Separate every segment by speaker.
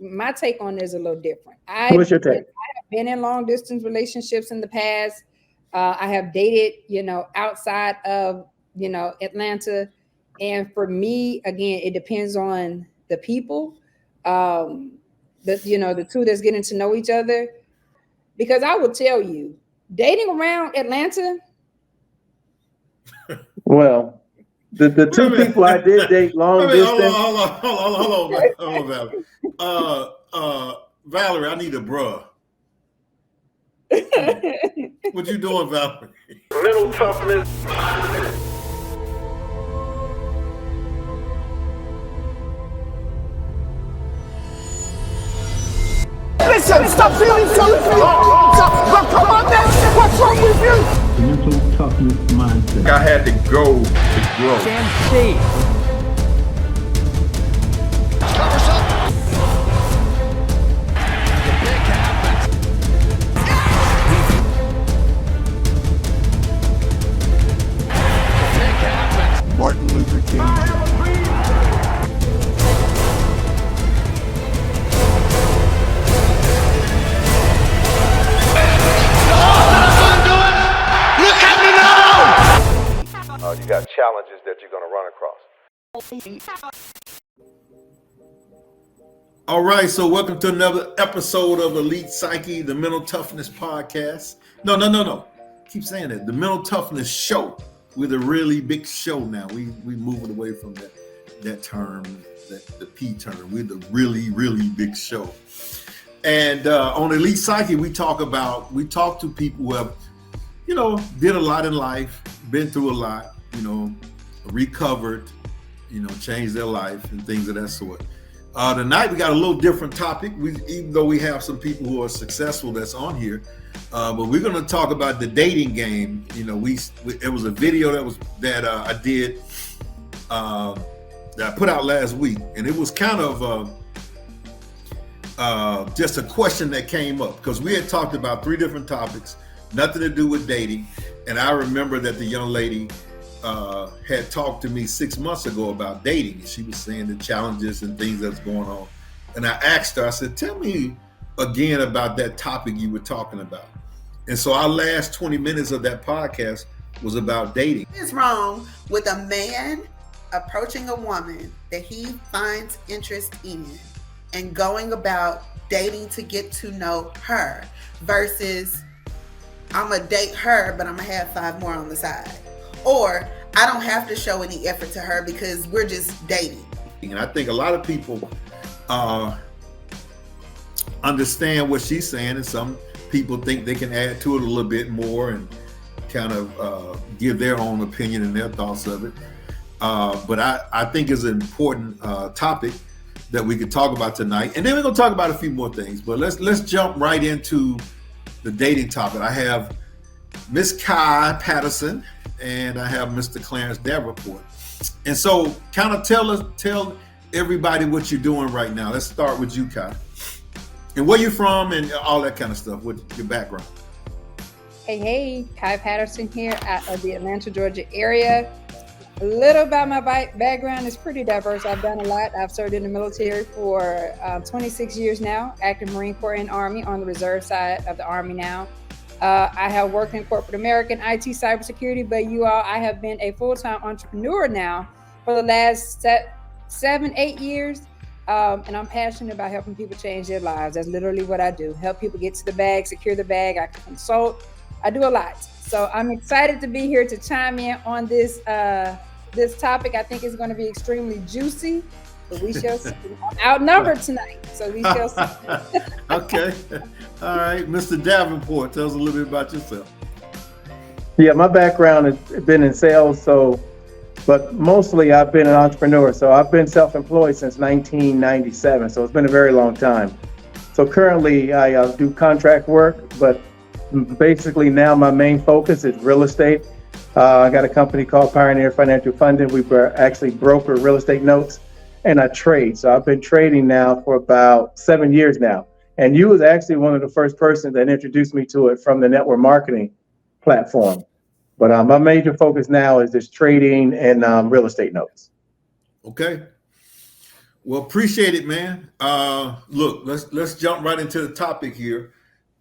Speaker 1: my take on it is a little different.
Speaker 2: What's your take?
Speaker 1: I have been in long distance relationships in the past. I have dated, outside of, Atlanta. And for me, again, it depends on the people, the two that's getting to know each other. Because I will tell you, dating around Atlanta.
Speaker 2: Well, the two people I did date long distance.
Speaker 3: Hold on, Valerie. Valerie, I need a bruh. What you doing, Valerie?
Speaker 4: Mental toughness.
Speaker 5: Listen, stop feeling sorry for yourself. Come on, man. What's wrong with you?
Speaker 6: The mental toughness mindset.
Speaker 4: I had to go to grow.
Speaker 5: Covers up. The pick happens. The pick happens.
Speaker 4: Martin Luther King. You got challenges that you're going to run across.
Speaker 3: All right, so welcome to another episode of Elite Psyche, the Mental Toughness Podcast. No. Keep saying that. The Mental Toughness Show. We're the really big show now. We moving away from that term, the P term. We're the really, really big show. And on Elite Psyche, we talk to people who have, did a lot in life, been through a lot, recovered, changed their life and things of that sort. Tonight we got a little different topic. Even though we have some people who are successful that's on here, but we're going to talk about the dating game. It was a video that I did that I put out last week, and it was kind of just a question that came up because we had talked about 3 different topics, nothing to do with dating, and I remember that the young lady had talked to me 6 months ago about dating. And she was saying the challenges and things that's going on. And I asked her, I said, tell me again about that topic you were talking about. And so our last 20 minutes of that podcast was about dating.
Speaker 7: What is wrong with a man approaching a woman that he finds interest in and going about dating to get to know her versus I'm going to date her, but I'm going to have 5 more on the side? Or I don't have to show any effort to her because we're just dating.
Speaker 3: And I think a lot of people understand what she's saying, and some people think they can add to it a little bit more and kind of give their own opinion and their thoughts of it. But I think it's an important topic that we could talk about tonight. And then we're going to talk about a few more things. But let's jump right into the dating topic. I have Miss Kai Patterson and I have Mr. Clarence Davenport. And so kind of tell everybody what you're doing right now. Let's start with you, Kai. And where you from and all that kind of stuff, with your background.
Speaker 1: Hey, Kai Patterson here out of the Atlanta, Georgia area. A little about my background is pretty diverse. I've done a lot. I've served in the military for 26 years now, active Marine Corps and Army on the reserve side of the Army now. I have worked in corporate America, IT, cybersecurity, but I have been a full-time entrepreneur now for the last 7-8 years. And I'm passionate about helping people change their lives. That's literally what I do. Help people get to the bag, secure the bag. I consult. I do a lot. So I'm excited to be here to chime in on this topic. I think it's going to be extremely juicy. But we shall see. I'm outnumbered tonight, so we shall see.
Speaker 3: Okay. All right. Mr. Davenport, tell us a little bit about yourself.
Speaker 2: Yeah, my background has been in sales, but mostly I've been an entrepreneur. So I've been self-employed since 1997. So it's been a very long time. So currently I do contract work, but basically now my main focus is real estate. I got a company called Pioneer Financial Funding. We actually broker real estate notes, and I trade. So I've been trading now for about 7 years now. And you was actually one of the first persons that introduced me to it from the network marketing platform. But my major focus now is just trading and real estate notes.
Speaker 3: Okay. Well, appreciate it, man. Look, let's jump right into the topic here.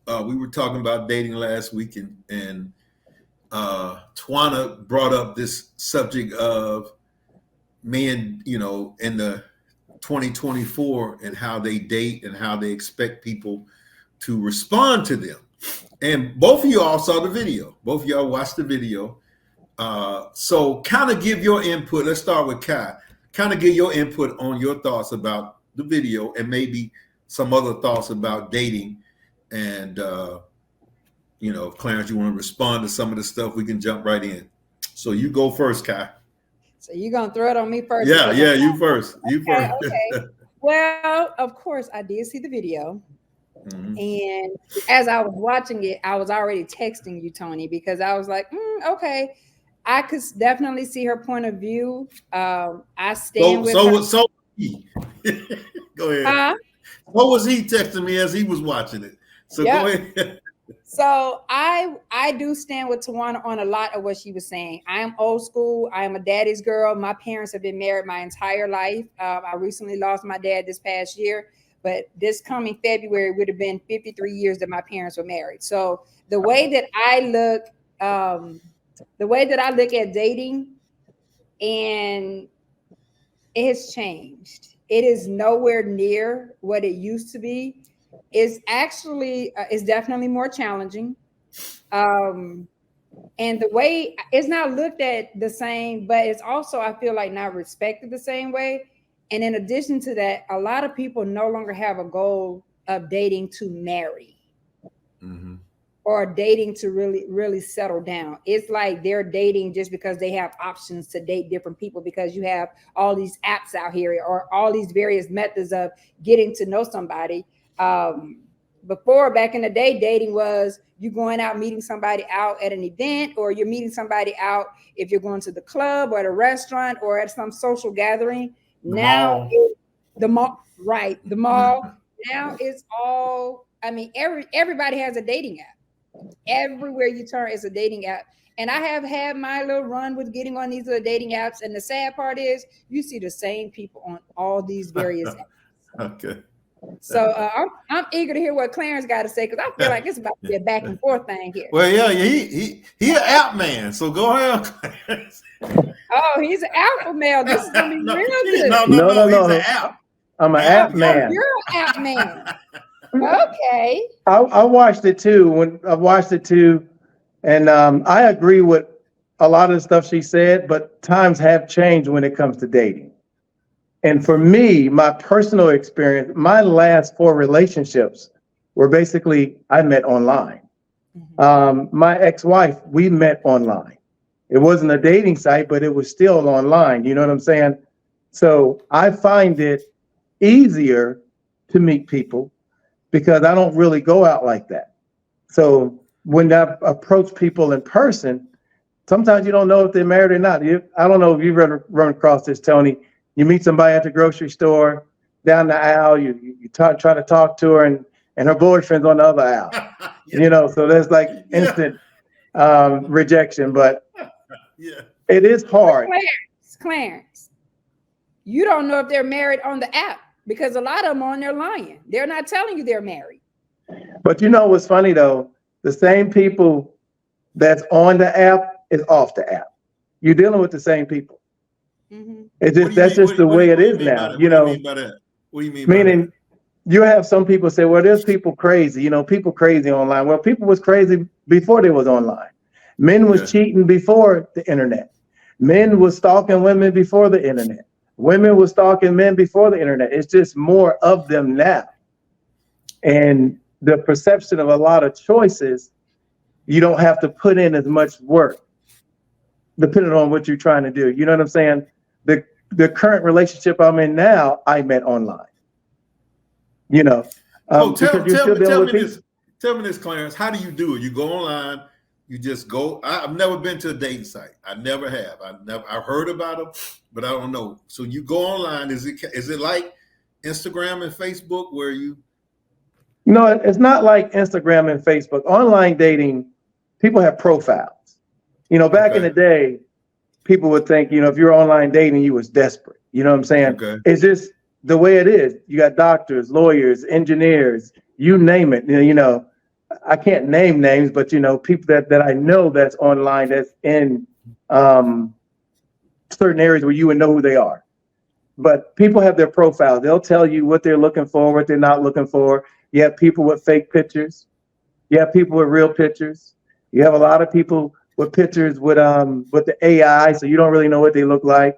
Speaker 3: We were talking about dating last week, and Twana brought up this subject of men, in the 2024 and how they date and how they expect people to respond to them. And both of y'all saw the video. Both of y'all watched the video. So kind of give your input. Let's start with Kai. Kind of give your input on your thoughts about the video and maybe some other thoughts about dating. And, if Clarence, you want to respond to some of the stuff, we can jump right in. So you go first, Kai.
Speaker 1: So you're going to throw it on me first?
Speaker 3: Yeah, you first. You first.
Speaker 1: Okay. Well, of course, I did see the video. Mm-hmm. And as I was watching it, I was already texting you, Tony, because I was like, okay. I could definitely see her point of view. I stand with her. So
Speaker 3: go ahead. What was he texting me as he was watching it? So go ahead.
Speaker 1: So I do stand with Tawana on a lot of what she was saying. I am old school. I am a daddy's girl. My parents have been married my entire life. I recently lost my dad this past year, but this coming February would have been 53 years that my parents were married. So the way that I look at dating, and it has changed. It is nowhere near what it used to be. It's actually, it's definitely more challenging. And the way it's not looked at the same, but it's also, I feel like, not respected the same way. And in addition to that, a lot of people no longer have a goal of dating to marry. Mm-hmm. Or dating to really, really settle down. It's like they're dating just because they have options to date different people, because you have all these apps out here or all these various methods of getting to know somebody. Before, back in the day, dating was you going out, meeting somebody out at an event, or you're meeting somebody out if you're going to the club or at a restaurant or at some social gathering. The mall. Now it's all, everybody has a dating app. Everywhere you turn is a dating app. And I have had my little run with getting on these little dating apps. And the sad part is you see the same people on all these various apps.
Speaker 3: Okay.
Speaker 1: So I'm eager to hear what Clarence got to say, because I feel like it's about to be a back and forth thing here.
Speaker 3: Well, yeah, he an app man. So go ahead, Clarence.
Speaker 1: Oh, he's an alpha male. This is gonna be real good.
Speaker 2: No.
Speaker 3: He's an app.
Speaker 2: I'm an app man.
Speaker 1: You're an app man. Okay.
Speaker 2: I watched it too. And I agree with a lot of the stuff she said, but times have changed when it comes to dating. And for me, my personal experience, my last 4 relationships were basically, I met online. Mm-hmm. My ex-wife, we met online. It wasn't a dating site, but it was still online. You know what I'm saying? So I find it easier to meet people because I don't really go out like that. So when I approach people in person, sometimes you don't know if they're married or not. I don't know if you've ever run across this, Tony. You meet somebody at the grocery store, down the aisle, you try to talk to her, and her boyfriend's on the other aisle. Yeah. So there's like instant rejection, but it is hard.
Speaker 1: Clarence, you don't know if they're married on the app, because a lot of them on there lying. They're not telling you they're married.
Speaker 2: But you know what's funny though? The same people that's on the app is off the app. You're dealing with the same people. Mm-hmm. That's just the way it is now. What do you mean by that? What do you mean? Meaning, you have some people say, "Well, there's people crazy." People crazy online. Well, people was crazy before they was online. Men was cheating before the internet. Men was stalking women before the internet. Women was stalking men before the internet. It's just more of them now, and the perception of a lot of choices. You don't have to put in as much work, depending on what you're trying to do. You know what I'm saying? The current relationship I'm in now, I met online.
Speaker 3: Tell me this, Clarence. How do you do it? You go online. You just go. I've never been to a dating site. I never have. I've heard about them, but I don't know. So you go online. Is it like Instagram and Facebook where you?
Speaker 2: No, it's not like Instagram and Facebook. Online dating, people have profiles. Back in the day, people would think, if you're online dating, you was desperate. You know what I'm saying? Okay. It's just the way it is. You got doctors, lawyers, engineers, you name it. You know, I can't name names, but you know, people that I know that's online, that's in certain areas where you would know who they are. But people have their profiles. They'll tell you what they're looking for, what they're not looking for. You have people with fake pictures. You have people with real pictures. You have a lot of people with pictures with the AI, so you don't really know what they look like.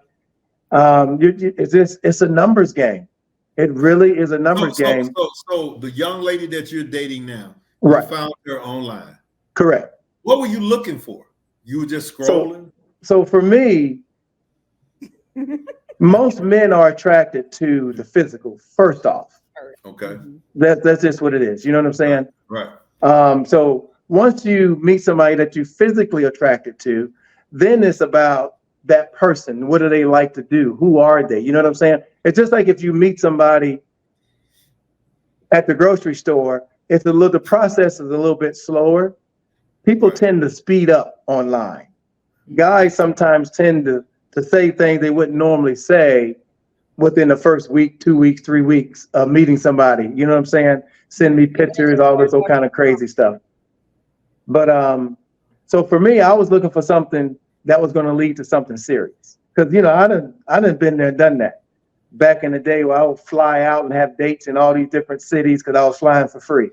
Speaker 2: It's a numbers game. It really is a numbers game.
Speaker 3: So the young lady that you're dating now,
Speaker 2: Right.
Speaker 3: you found her online.
Speaker 2: Correct.
Speaker 3: What were you looking for? You were just scrolling?
Speaker 2: So for me, most men are attracted to the physical, first off.
Speaker 3: Okay.
Speaker 2: That's just what it is. You know what I'm saying?
Speaker 3: Right.
Speaker 2: So once you meet somebody that you physically attracted to, then it's about that person. What do they like to do? Who are they? You know what I'm saying? It's just like if you meet somebody at the grocery store, the process is a little bit slower. People tend to speed up online. Guys sometimes tend to say things they wouldn't normally say within the first week, 2 weeks, 3 weeks of meeting somebody. You know what I'm saying? Send me pictures, all this old kind of crazy stuff. But so for me, I was looking for something that was going to lead to something serious. Because, you know, I done been there and done that. Back in the day where I would fly out and have dates in all these different cities because I was flying for free.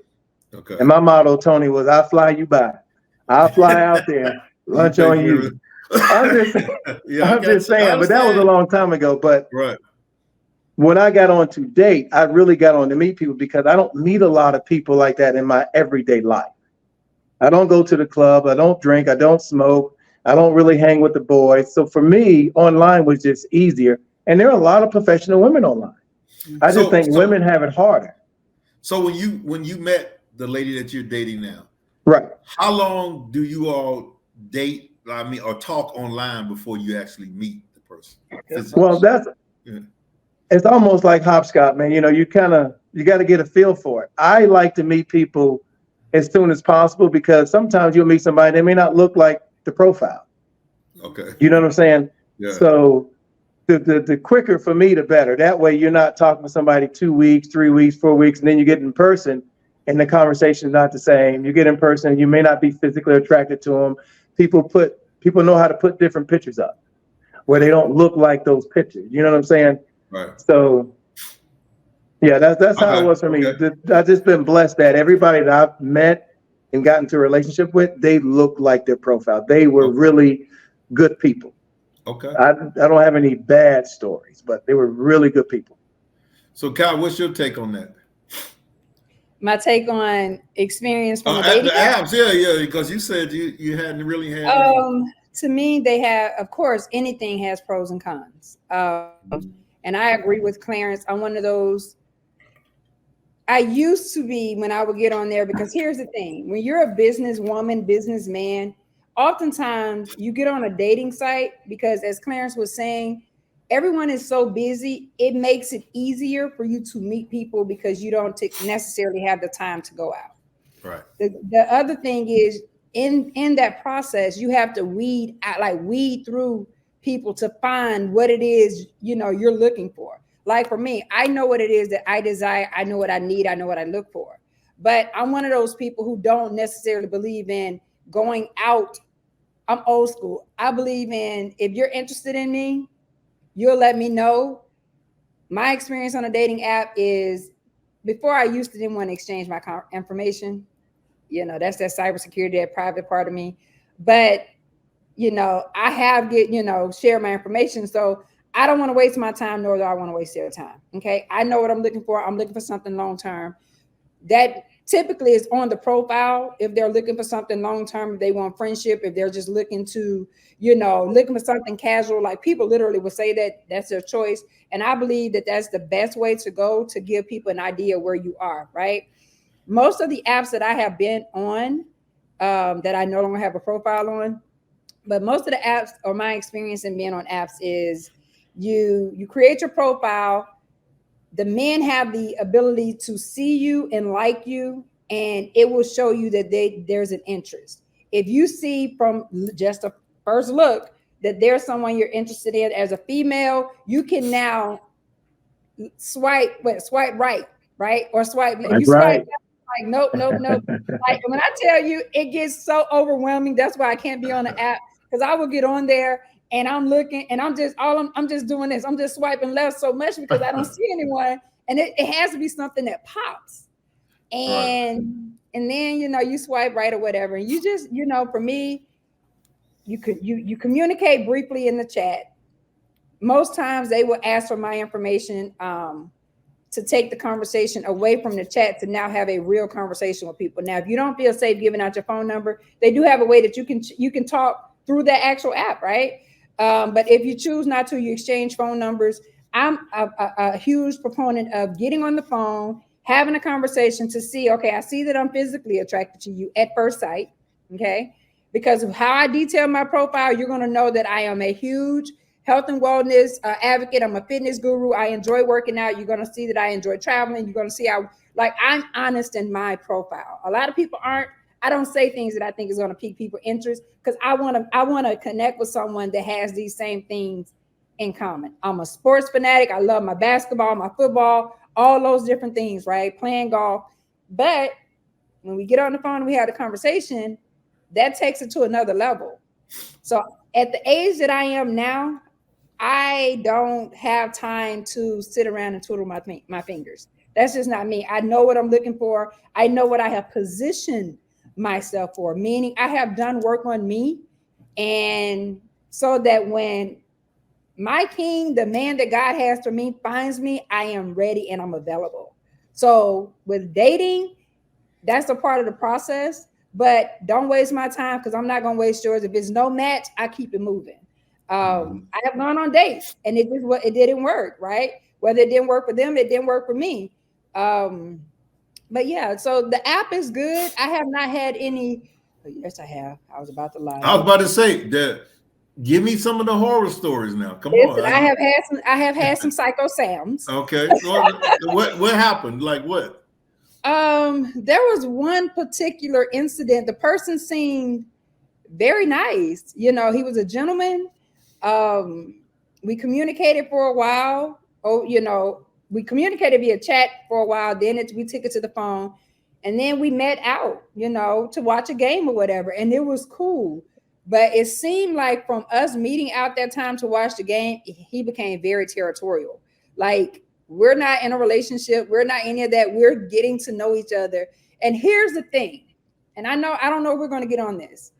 Speaker 3: Okay.
Speaker 2: And my motto, Tony, was I fly you by. I'll fly out there, lunch on you. I'm just saying, but that was a long time ago. But
Speaker 3: right.
Speaker 2: When I got on to date, I really got on to meet people because I don't meet a lot of people like that in my everyday life. I don't go to the club. I don't drink. I don't smoke. I don't really hang with the boys. So for me, online was just easier. And there are a lot of professional women online. I just think women have it harder.
Speaker 3: So when you met the lady that you're dating now,
Speaker 2: right?
Speaker 3: How long do you all date? I mean, or talk online before you actually meet the person?
Speaker 2: Well, it's almost like hopscotch, man. You know, you got to get a feel for it. I like to meet people as soon as possible because sometimes you'll meet somebody, they may not look like the profile.
Speaker 3: Okay.
Speaker 2: You know what I'm saying?
Speaker 3: Yeah.
Speaker 2: So the quicker for me, the better. That way you're not talking to somebody 2 weeks, 3 weeks, 4 weeks, and then you get in person and the conversation is not the same. You get in person, you may not be physically attracted to them. People know how to put different pictures up where they don't look like those pictures. You know what I'm saying?
Speaker 3: Right.
Speaker 2: So yeah, that's how it was for me. I've just been blessed that everybody that I've met and got into a relationship with, they look like their profile. They were really good people.
Speaker 3: Okay.
Speaker 2: I don't have any bad stories, but they were really good people.
Speaker 3: So Kyle, what's your take on that?
Speaker 1: My take on experience from the dating
Speaker 3: apps, yeah, because you said you hadn't really had.
Speaker 1: To me, they have, of course, anything has pros and cons. And I agree with Clarence. I'm one of those. I used to be when I would get on there, because here's the thing: when you're a businesswoman, businessman, oftentimes you get on a dating site because, as Clarence was saying, everyone is so busy. It makes it easier for you to meet people because you don't necessarily have the time to go out.
Speaker 3: Right.
Speaker 1: The other thing is in that process, you have to weed through people to find what it is, you're looking for. Like for me, I know what it is that I desire. I know what I need. I know what I look for. But I'm one of those people who don't necessarily believe in going out. I'm old school. I believe in, if you're interested in me, you'll let me know. My experience on a dating app is, before I used to didn't want to exchange my information. That's that cybersecurity, that private part of me. But, I have shared my information. So I don't want to waste my time, nor do I want to waste their time. Okay. I know what I'm looking for. I'm looking for something long-term. That typically is on the profile. If they're looking for something long-term, if they want friendship, if they're just looking to, looking for something casual, like people literally would say that that's their choice. And I believe that that's the best way to go to give people an idea where you are, right? Most of the apps that I have been on, that I no longer have a profile on, but most of the apps, or my experience in being on apps, is you create your profile. The men have the ability to see you and like you, and it will show you that there's an interest. If you see from just a first look that there's someone you're interested in as a female, you can now swipe right, or swipe left.
Speaker 2: That's
Speaker 1: You swipe
Speaker 2: right.
Speaker 1: left, like nope. Like when I tell you, it gets so overwhelming. That's why I can't be on the app, because I will get on there and I'm looking and I'm just doing this. I'm just swiping left so much because I don't see anyone, and it has to be something that pops. And then you swipe right or whatever, and you just for me, you communicate briefly in the chat. Most times they will ask for my information to take the conversation away from the chat to now have a real conversation with people. Now, if you don't feel safe giving out your phone number, they do have a way that you can talk through the actual app, right? But if you choose not to, you exchange phone numbers. I'm a huge proponent of getting on the phone, having a conversation to see, okay, I see that I'm physically attracted to you at first sight, okay? Because of how I detail my profile, you're going to know that I am a huge health and wellness advocate. I'm a fitness guru. I enjoy working out. You're going to see that I enjoy traveling. You're going to see how, I'm honest in my profile. A lot of people aren't. I don't say things that I think is going to pique people's interest, because I want to connect with someone that has these same things in common. I'm a sports fanatic. I love my basketball, my football, all those different things, right? Playing golf. But when we get on the phone and we have a conversation, that takes it to another level. So at the age that I am now, I don't have time to sit around and twiddle my fingers. That's just not me. I know what I'm looking for. I know what I have positioned myself for, meaning I have done work on me. And so that when my king, the man that God has for me, finds me, I am ready and I'm available. So with dating, that's a part of the process, but don't waste my time, because I'm not going to waste yours. If it's no match, I keep it moving. I have gone on dates and it didn't work, right? Whether it didn't work for them, it didn't work for me. But yeah, so the app is good. I have not had any. Yes, I have. I was about to lie.
Speaker 3: I was about to say that. Give me some of the horror stories now. Come on.
Speaker 1: I have had some Psycho Sams.
Speaker 3: Okay. What happened? Like what?
Speaker 1: There was one particular incident. The person seemed very nice. He was a gentleman. We communicated for a while. We communicated via chat for a while. Then we took it to the phone, and then we met out, to watch a game or whatever. And it was cool. But it seemed like from us meeting out that time to watch the game, he became very territorial. Like, we're not in a relationship. We're not any of that. We're getting to know each other. And here's the thing. And I don't know if we're going to get on this.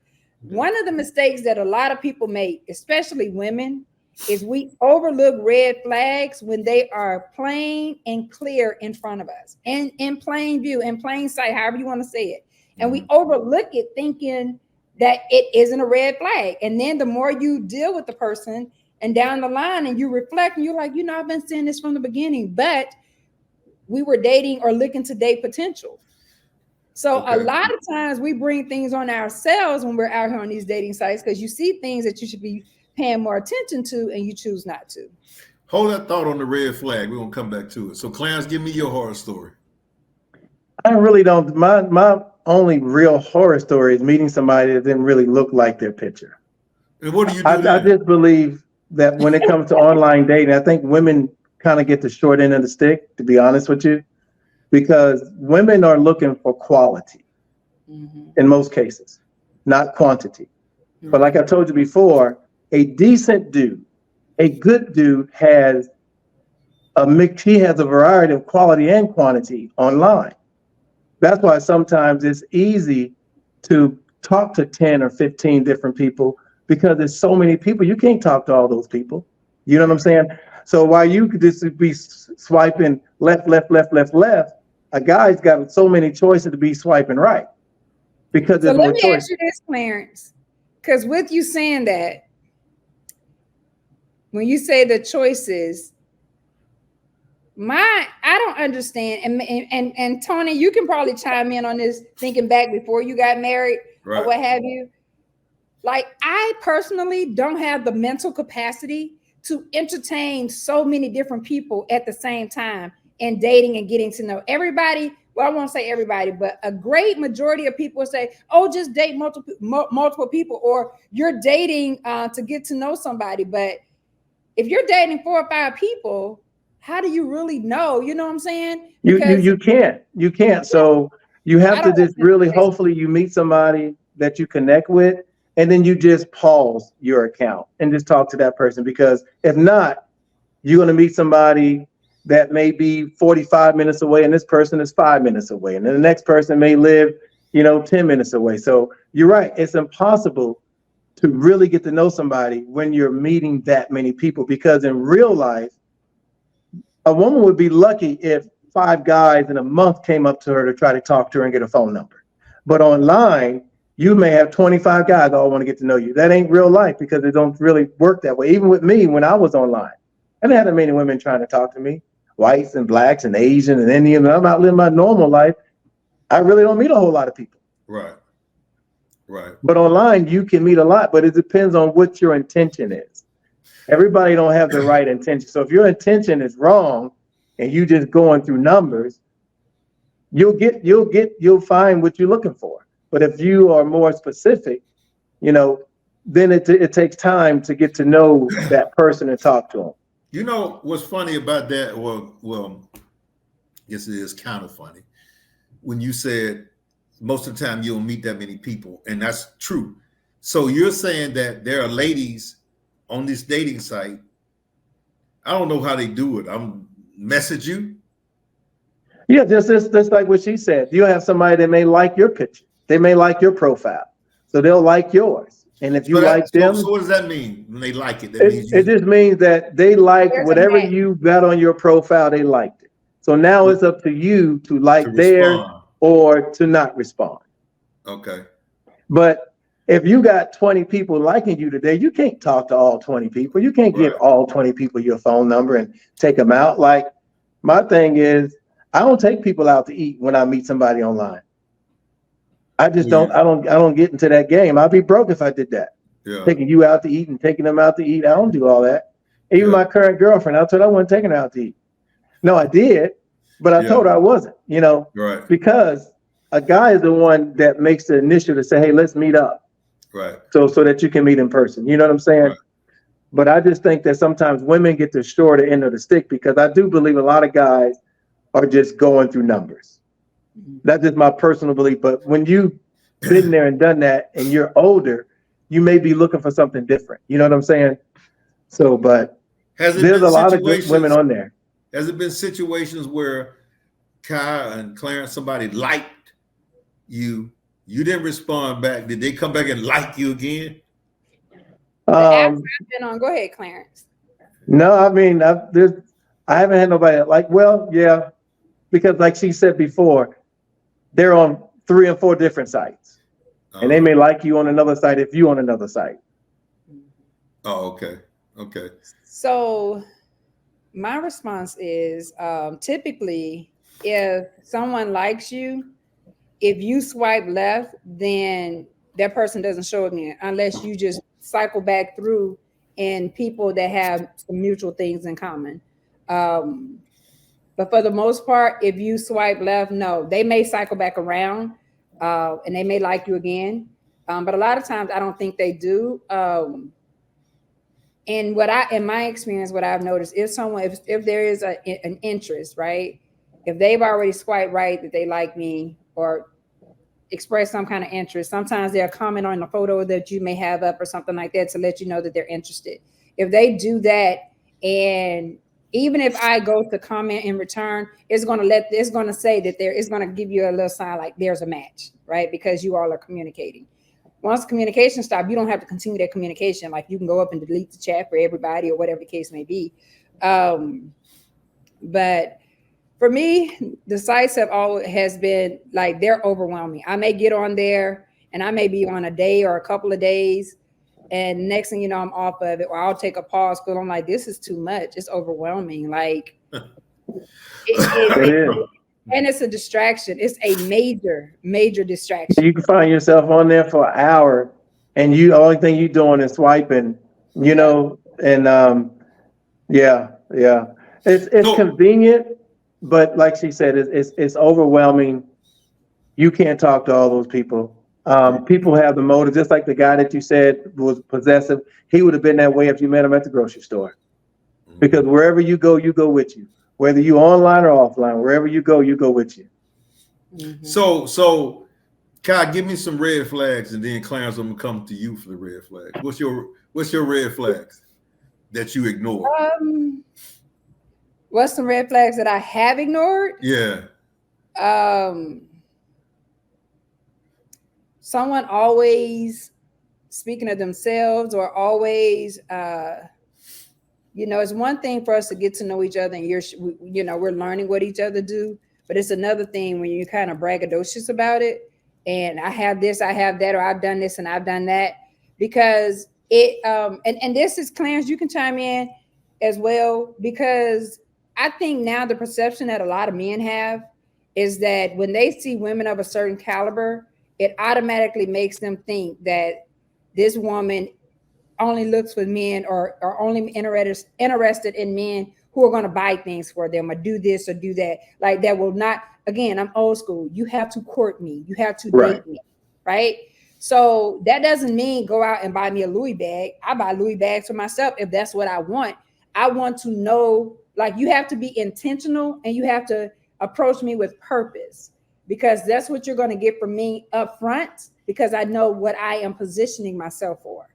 Speaker 1: One of the mistakes that a lot of people make, especially women, is we overlook red flags when they are plain and clear in front of us, and in plain view, in plain sight, however you want to say it. And we overlook it thinking that it isn't a red flag. And then the more you deal with the person and down the line and you reflect and you're like, I've been saying this from the beginning, but we were dating or looking to date potential. So a lot of times we bring things on ourselves when we're out here on these dating sites, because you see things that you should be paying more attention to and you choose not to.
Speaker 3: Hold that thought on the red flag. We're going to come back to it. So Clarence, give me your horror story.
Speaker 2: I really don't. My only real horror story is meeting somebody that didn't really look like their picture.
Speaker 3: And what do you do?
Speaker 2: I just believe that when it comes to online dating, I think women kind of get the short end of the stick, to be honest with you, because women are looking for quality in most cases, not quantity. But like I told you before, a decent dude, a good dude has he has a variety of quality and quantity online. That's why sometimes it's easy to talk to 10 or 15 different people, because there's so many people. You can't talk to all those people. You know what I'm saying? So while you could just be swiping left, a guy's got so many choices to be swiping right, because there's more choice.
Speaker 1: Let me ask you this, Clarence, because with you saying that, when you say the choices, I don't understand. And Tony, you can probably chime in on this, thinking back before you got married or what have you. Like, I personally don't have the mental capacity to entertain so many different people at the same time in dating and getting to know everybody. Well, I won't say everybody, but a great majority of people say, oh, just date multiple people, or you're dating to get to know somebody. But if you're dating 4 or 5 people how do you really know? You know what I'm saying?
Speaker 2: You can't. So you have
Speaker 1: I
Speaker 2: to
Speaker 1: don't
Speaker 2: just
Speaker 1: want
Speaker 2: really,
Speaker 1: to-
Speaker 2: hopefully you meet somebody that you connect with, and then you just pause your account and just talk to that person. Because if not, you're going to meet somebody that may be 45 minutes away, and this person is 5 minutes away, and then the next person may live, 10 minutes away. So you're right. It's impossible to really get to know somebody when you're meeting that many people, because in real life, a woman would be lucky if 5 guys in a month came up to her to try to talk to her and get a phone number. But online, you may have 25 guys all want to get to know you. That ain't real life, because it don't really work that way. Even with me, when I was online, I didn't have that many women trying to talk to me, whites and blacks and Asian and Indian. I'm out living my normal life. I really don't meet a whole lot of people.
Speaker 3: Right. Right.
Speaker 2: But online, you can meet a lot, but it depends on what your intention is. Everybody don't have the right intention. So if your intention is wrong and you just going through numbers, you'll find what you're looking for. But if you are more specific, then it takes time to get to know that person and talk to them.
Speaker 3: You know what's funny about that? Well, I guess it is kind of funny when you said most of the time you don't meet that many people, and that's true. So you're saying that there are ladies on this dating site. I don't know how they do it. I'm message you.
Speaker 2: Yeah, just like what she said. You have somebody that may like your picture. They may like your profile, so they'll like yours. And if you like them,
Speaker 3: so what does that mean when they like it? That means
Speaker 2: it just means that they like whatever you got on your profile. They liked it. So now it's up to you to like theirs or to not respond.
Speaker 3: Okay.
Speaker 2: But if you got 20 people liking you today, you can't talk to all 20 people. You can't give all 20 people your phone number and take them out. Like, my thing is, I don't take people out to eat when I meet somebody online. I just don't. I don't get into that game. I'd be broke if I did that.
Speaker 3: Yeah.
Speaker 2: Taking you out to eat and taking them out to eat. I don't do all that. Even my current girlfriend, I told her I wasn't taking her out to eat. No, I did, but I told her I wasn't.
Speaker 3: Right.
Speaker 2: Because a guy is the one that makes the initiative to say, "Hey, let's meet up."
Speaker 3: Right.
Speaker 2: So that you can meet in person. You know what I'm saying? Right. But I just think that sometimes women get the shorter end of the stick, because I do believe a lot of guys are just going through numbers. That's just my personal belief. But when you've been there and done that and you're older, you may be looking for something different. You know what I'm saying? So, but there's a lot of good women on there.
Speaker 3: Has it been situations where Kai and Clarence, somebody liked you, you didn't respond back? Did they come back and like you again?
Speaker 1: I've been on. Go ahead, Clarence.
Speaker 2: No, I mean, I haven't had nobody because like she said before, they're on 3 and 4 different sites, and they may like you on another site if you on another site.
Speaker 3: Oh, okay. Okay.
Speaker 1: So my response is typically if someone likes you, if you swipe left, then that person doesn't show again unless you just cycle back through and people that have some mutual things in common. But for the most part, if you swipe left, no, they may cycle back around and they may like you again. But a lot of times I don't think they do. And in my experience, what I've noticed is if there is an interest, right? If they've already swiped right that they like me or express some kind of interest, sometimes they'll comment on the photo that you may have up or something like that to let you know that they're interested. If they do that, and even if I go to comment in return, it's going to say that it's going to give you a little sign like there's a match, right? Because you all are communicating. Once communication stops, you don't have to continue that communication. Like you can go up and delete the chat for everybody or whatever the case may be. But for me, the sites has been like, they're overwhelming. I may get on there and I may be on a day or a couple of days, and next thing you know, I'm off of it, or I'll take a pause because I'm like, this is too much. It's overwhelming. Like, it is. And it's a distraction. It's a major, major distraction.
Speaker 2: You can find yourself on there for an hour, and the only thing you're doing is swiping, and it's convenient, but like she said, it's overwhelming. You can't talk to all those people. People have the motive, just like the guy that you said was possessive. He would have been that way if you met him at the grocery store. because wherever you go with you. Whether you online or offline, wherever you go with you.
Speaker 1: Mhm.
Speaker 3: So, Kai, give me some red flags, and then Clarence, I'm gonna come to you for the red flags. What's your red flags that you ignore?
Speaker 1: What's some red flags that I have ignored?
Speaker 3: Yeah.
Speaker 1: Someone always speaking of themselves, or always, it's one thing for us to get to know each other, and we're learning what each other do, but it's another thing when you kind of braggadocious about it. And I have this, I have that, or I've done this and I've done that, because it, and this is Clarence, you can chime in as well, because I think now the perception that a lot of men have is that when they see women of a certain caliber, it automatically makes them think that this woman only looks for men, or only interested in men who are going to buy things for them, or do this or do that. Like, that will not, again, I'm old school. You have to court me. You have to date me, right? So that doesn't mean go out and buy me a Louis bag. I buy Louis bags for myself if that's what I want. I want to know, like, you have to be intentional, and you have to approach me with purpose, because that's what you're going to get from me up front, because I know what I am positioning myself for.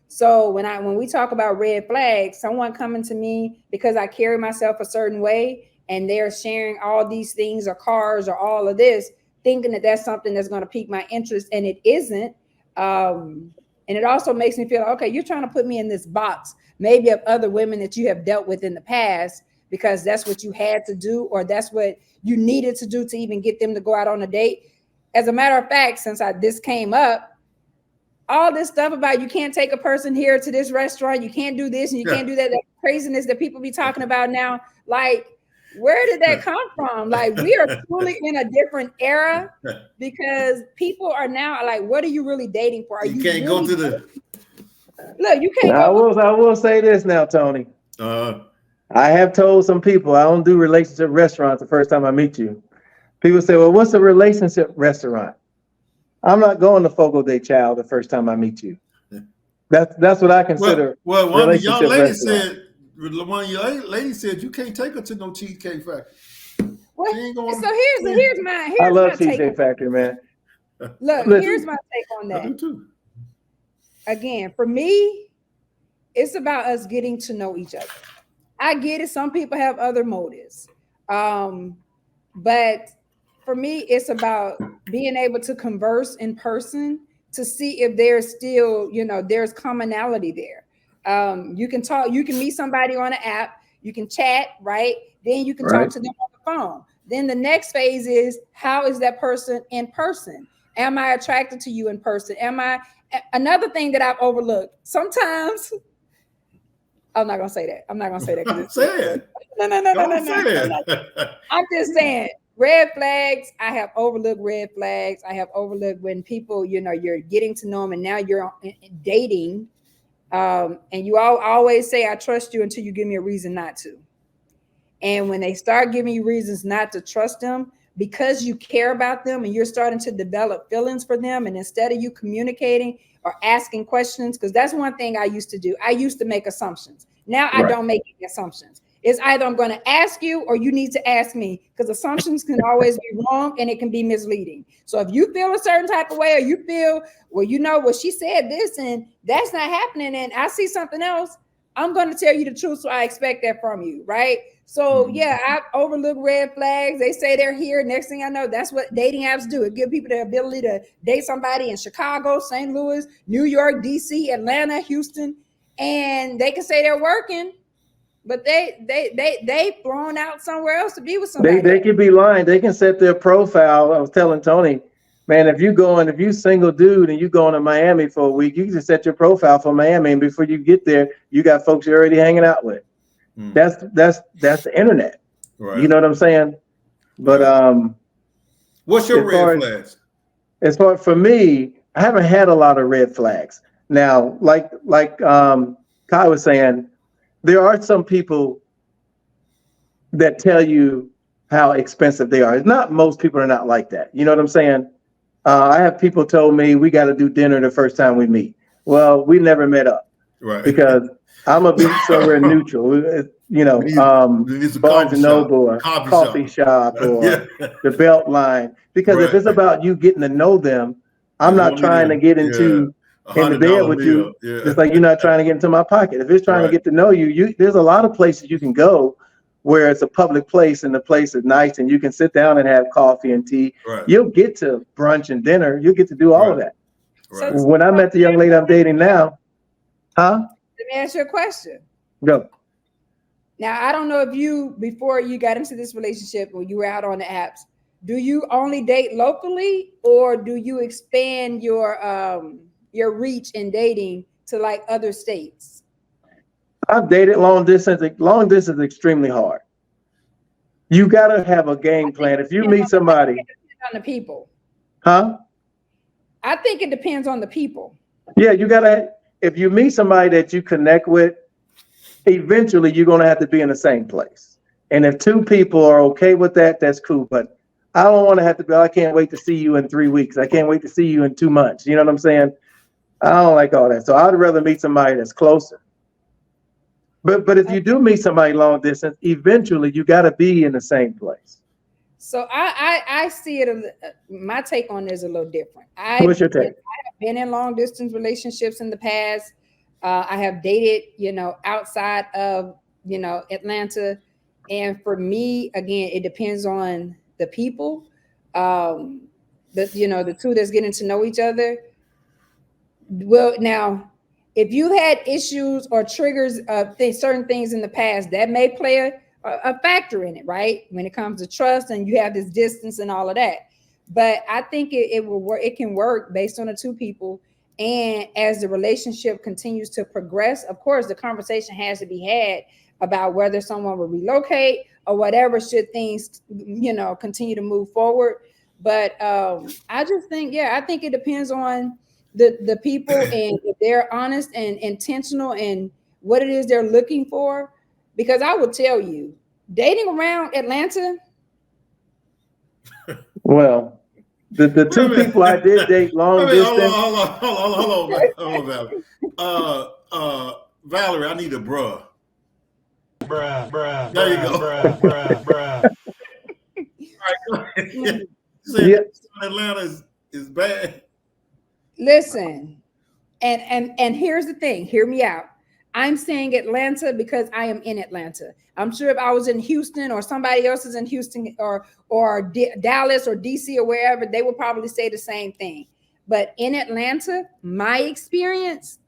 Speaker 1: So when we talk about red flags, someone coming to me because I carry myself a certain way, and they're sharing all these things, or cars, or all of this, thinking that that's something that's going to pique my interest, and it isn't. And it also makes me feel, okay, you're trying to put me in this box, maybe of other women that you have dealt with in the past, because that's what you had to do, or that's what you needed to do to even get them to go out on a date. As a matter of fact, since this came up, all this stuff about you can't take a person here to this restaurant, you can't do this and you can't do that craziness that people be talking about now. Like, where did that come from? Like, we are truly in a different era, because people are now like, what are you really dating for?
Speaker 3: You can't go to the
Speaker 1: look. You can't.
Speaker 2: I will say this now, Tony.
Speaker 3: I
Speaker 2: have told some people I don't do relationship restaurants the first time I meet you. People say, well, what's a relationship restaurant? I'm not going to Fogo de Chao the first time I meet you. That's what I consider.
Speaker 3: Well, one of the young ladies said, you can't take her to no Cheesecake Factory.
Speaker 1: Well, so here's my
Speaker 2: I love Cheesecake Factory, man.
Speaker 1: Look, here's my take on that.
Speaker 3: I do too.
Speaker 1: Again, for me, it's about us getting to know each other. I get it. Some people have other motives. But for me, it's about being able to converse in person to see if there's still, there's commonality there. You can talk, you can meet somebody on an app, you can chat, right? Then you can talk to them on the phone. Then the next phase is, how is that person in person? Am I attracted to you in person? Another thing that I've overlooked sometimes, I'm not gonna say that.
Speaker 3: Say it.
Speaker 1: No. I'm just saying, red flags. I have overlooked red flags. I have overlooked when people, you're getting to know them, and now you're dating, and you always say, "I trust you," until you give me a reason not to. And when they start giving you reasons not to trust them, because you care about them and you're starting to develop feelings for them, and instead of you communicating or asking questions, because that's one thing I used to do. I used to make assumptions. Now I don't make any assumptions. It's either I'm going to ask you or you need to ask me, because assumptions can always be wrong and it can be misleading. So if you feel a certain type of way, or you feel, well, she said this and that's not happening, and I see something else, I'm going to tell you the truth. So I expect that from you, right? So yeah, I overlook red flags. They say they're here. Next thing I know, that's what dating apps do. It gives people the ability to date somebody in Chicago, St. Louis, New York, DC, Atlanta, Houston, and they can say they're working, but they thrown out somewhere else to be with somebody.
Speaker 2: They could be lying. They can set their profile. I was telling Tony, man, if you single dude and you going to Miami for a week, you can just set your profile for Miami, and before you get there, you got folks you're already hanging out with. That's the internet. Right. You know what I'm saying? But
Speaker 3: what's your red flags?
Speaker 2: As far for me, I haven't had a lot of red flags. Now, like Kai was saying, there are some people that tell you how expensive they are. It's not, most people are not like that. You know what I'm saying? I have people told me we got to do dinner the first time we meet. Well, we never met up.
Speaker 3: Right.
Speaker 2: Because I'm gonna be somewhere neutral. you know,
Speaker 3: It's a
Speaker 2: Barnes and Noble or coffee shop or
Speaker 3: Yeah.
Speaker 2: the Belt Line. Because if
Speaker 3: Right.
Speaker 2: it's about you getting to know them, I'm
Speaker 3: You
Speaker 2: not
Speaker 3: don't
Speaker 2: trying to
Speaker 3: need
Speaker 2: get into in the bed
Speaker 3: $100
Speaker 2: with you.
Speaker 3: meal. Yeah.
Speaker 2: Just like you're not trying to get into my pocket. If it's trying to
Speaker 3: Right.
Speaker 2: get to know you, there's a lot of places you can go where it's a public place and the place is nice and you can sit down and have coffee and tea.
Speaker 3: Right.
Speaker 2: You'll get to brunch and dinner. You'll get to do all of that.
Speaker 3: Right.
Speaker 1: So
Speaker 2: When I met the young lady I'm dating now,
Speaker 1: let me ask you a question.
Speaker 2: go.
Speaker 1: Now, I don't know if you, before you got into this relationship or you were out on the apps, do you only date locally or do you expand your reach in dating to like other states?
Speaker 2: I've dated long distance. Long distance is extremely hard. You got to have a game plan. If you meet somebody,
Speaker 1: It depends on the people.
Speaker 2: huh?
Speaker 1: I think it depends on the people.
Speaker 2: Yeah, you got to, if you meet somebody that you connect with, eventually you're going to have to be in the same place. And if two people are okay with that, that's cool. But I don't want to have to be, I can't wait to see you in 3 weeks. I can't wait to see you in 2 months. You know what I'm saying? I don't like all that. So I'd rather meet somebody that's closer. But if you do meet somebody long distance, eventually you got to be in the same place.
Speaker 1: So I see it. My take on it is a little different.
Speaker 2: What's your take?
Speaker 1: I have been in long distance relationships in the past. I have dated, outside of, Atlanta. And for me, again, it depends on the people, the two that's getting to know each other. Well, now, if you had issues or triggers of certain things in the past, that may play a factor in it, right? When it comes to trust and you have this distance and all of that. But I think it will work. It can work based on the two people. And as the relationship continues to progress, of course, the conversation has to be had about whether someone will relocate or whatever should things, continue to move forward. But I just think, I think it depends on the people and if they're honest and intentional in what it is they're looking for. Because I will tell you, dating around Atlanta.
Speaker 2: Well, the two people I did date long distance.
Speaker 3: Hold on, Valerie. Valerie, I need a bruh. There you go. All right, Atlanta is bad.
Speaker 1: Listen, and here's the thing. Hear me out. I'm saying Atlanta because I am in Atlanta. I'm sure if I was in Houston or somebody else is in Houston or Dallas or DC or wherever, they would probably say the same thing. But in Atlanta, my experience.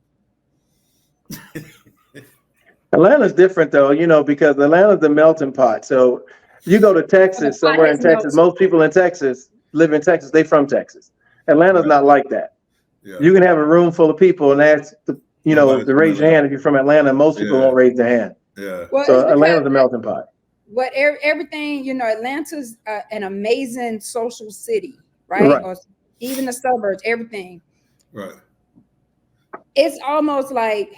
Speaker 2: Atlanta's different though, because Atlanta's the melting pot. So you go to Texas, somewhere in Texas, most people in Texas live in Texas. They from Texas. Atlanta's not like that. Yeah. You can have a room full of people and ask to raise your hand if you're from Atlanta. Most people won't raise their hand.
Speaker 3: Yeah.
Speaker 1: Well,
Speaker 2: so Atlanta's a melting pot.
Speaker 1: But everything, Atlanta's an amazing social city, right? Or even the suburbs, everything.
Speaker 3: Right.
Speaker 1: It's almost like,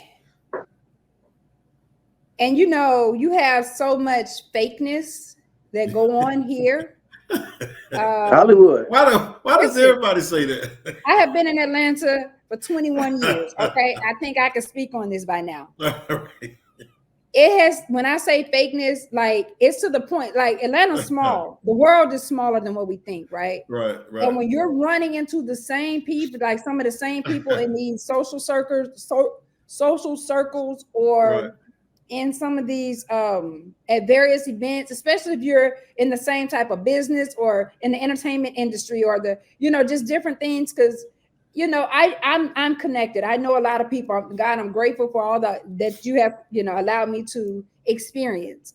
Speaker 1: and you have so much fakeness that go on here.
Speaker 2: Hollywood.
Speaker 3: Why does everybody say that?
Speaker 1: I have been in Atlanta for 21 years. Okay. I think I can speak on this by now. Right. It has, when I say fakeness, like it's to the point, like Atlanta's small. The world is smaller than what we think, right?
Speaker 3: Right.
Speaker 1: And when you're running into the same people, like some of the same people in these social circles or in some of these at various events, especially if you're in the same type of business or in the entertainment industry or the, just different things. Cause I'm connected. I know a lot of people. God, I'm grateful for all that you have, allowed me to experience.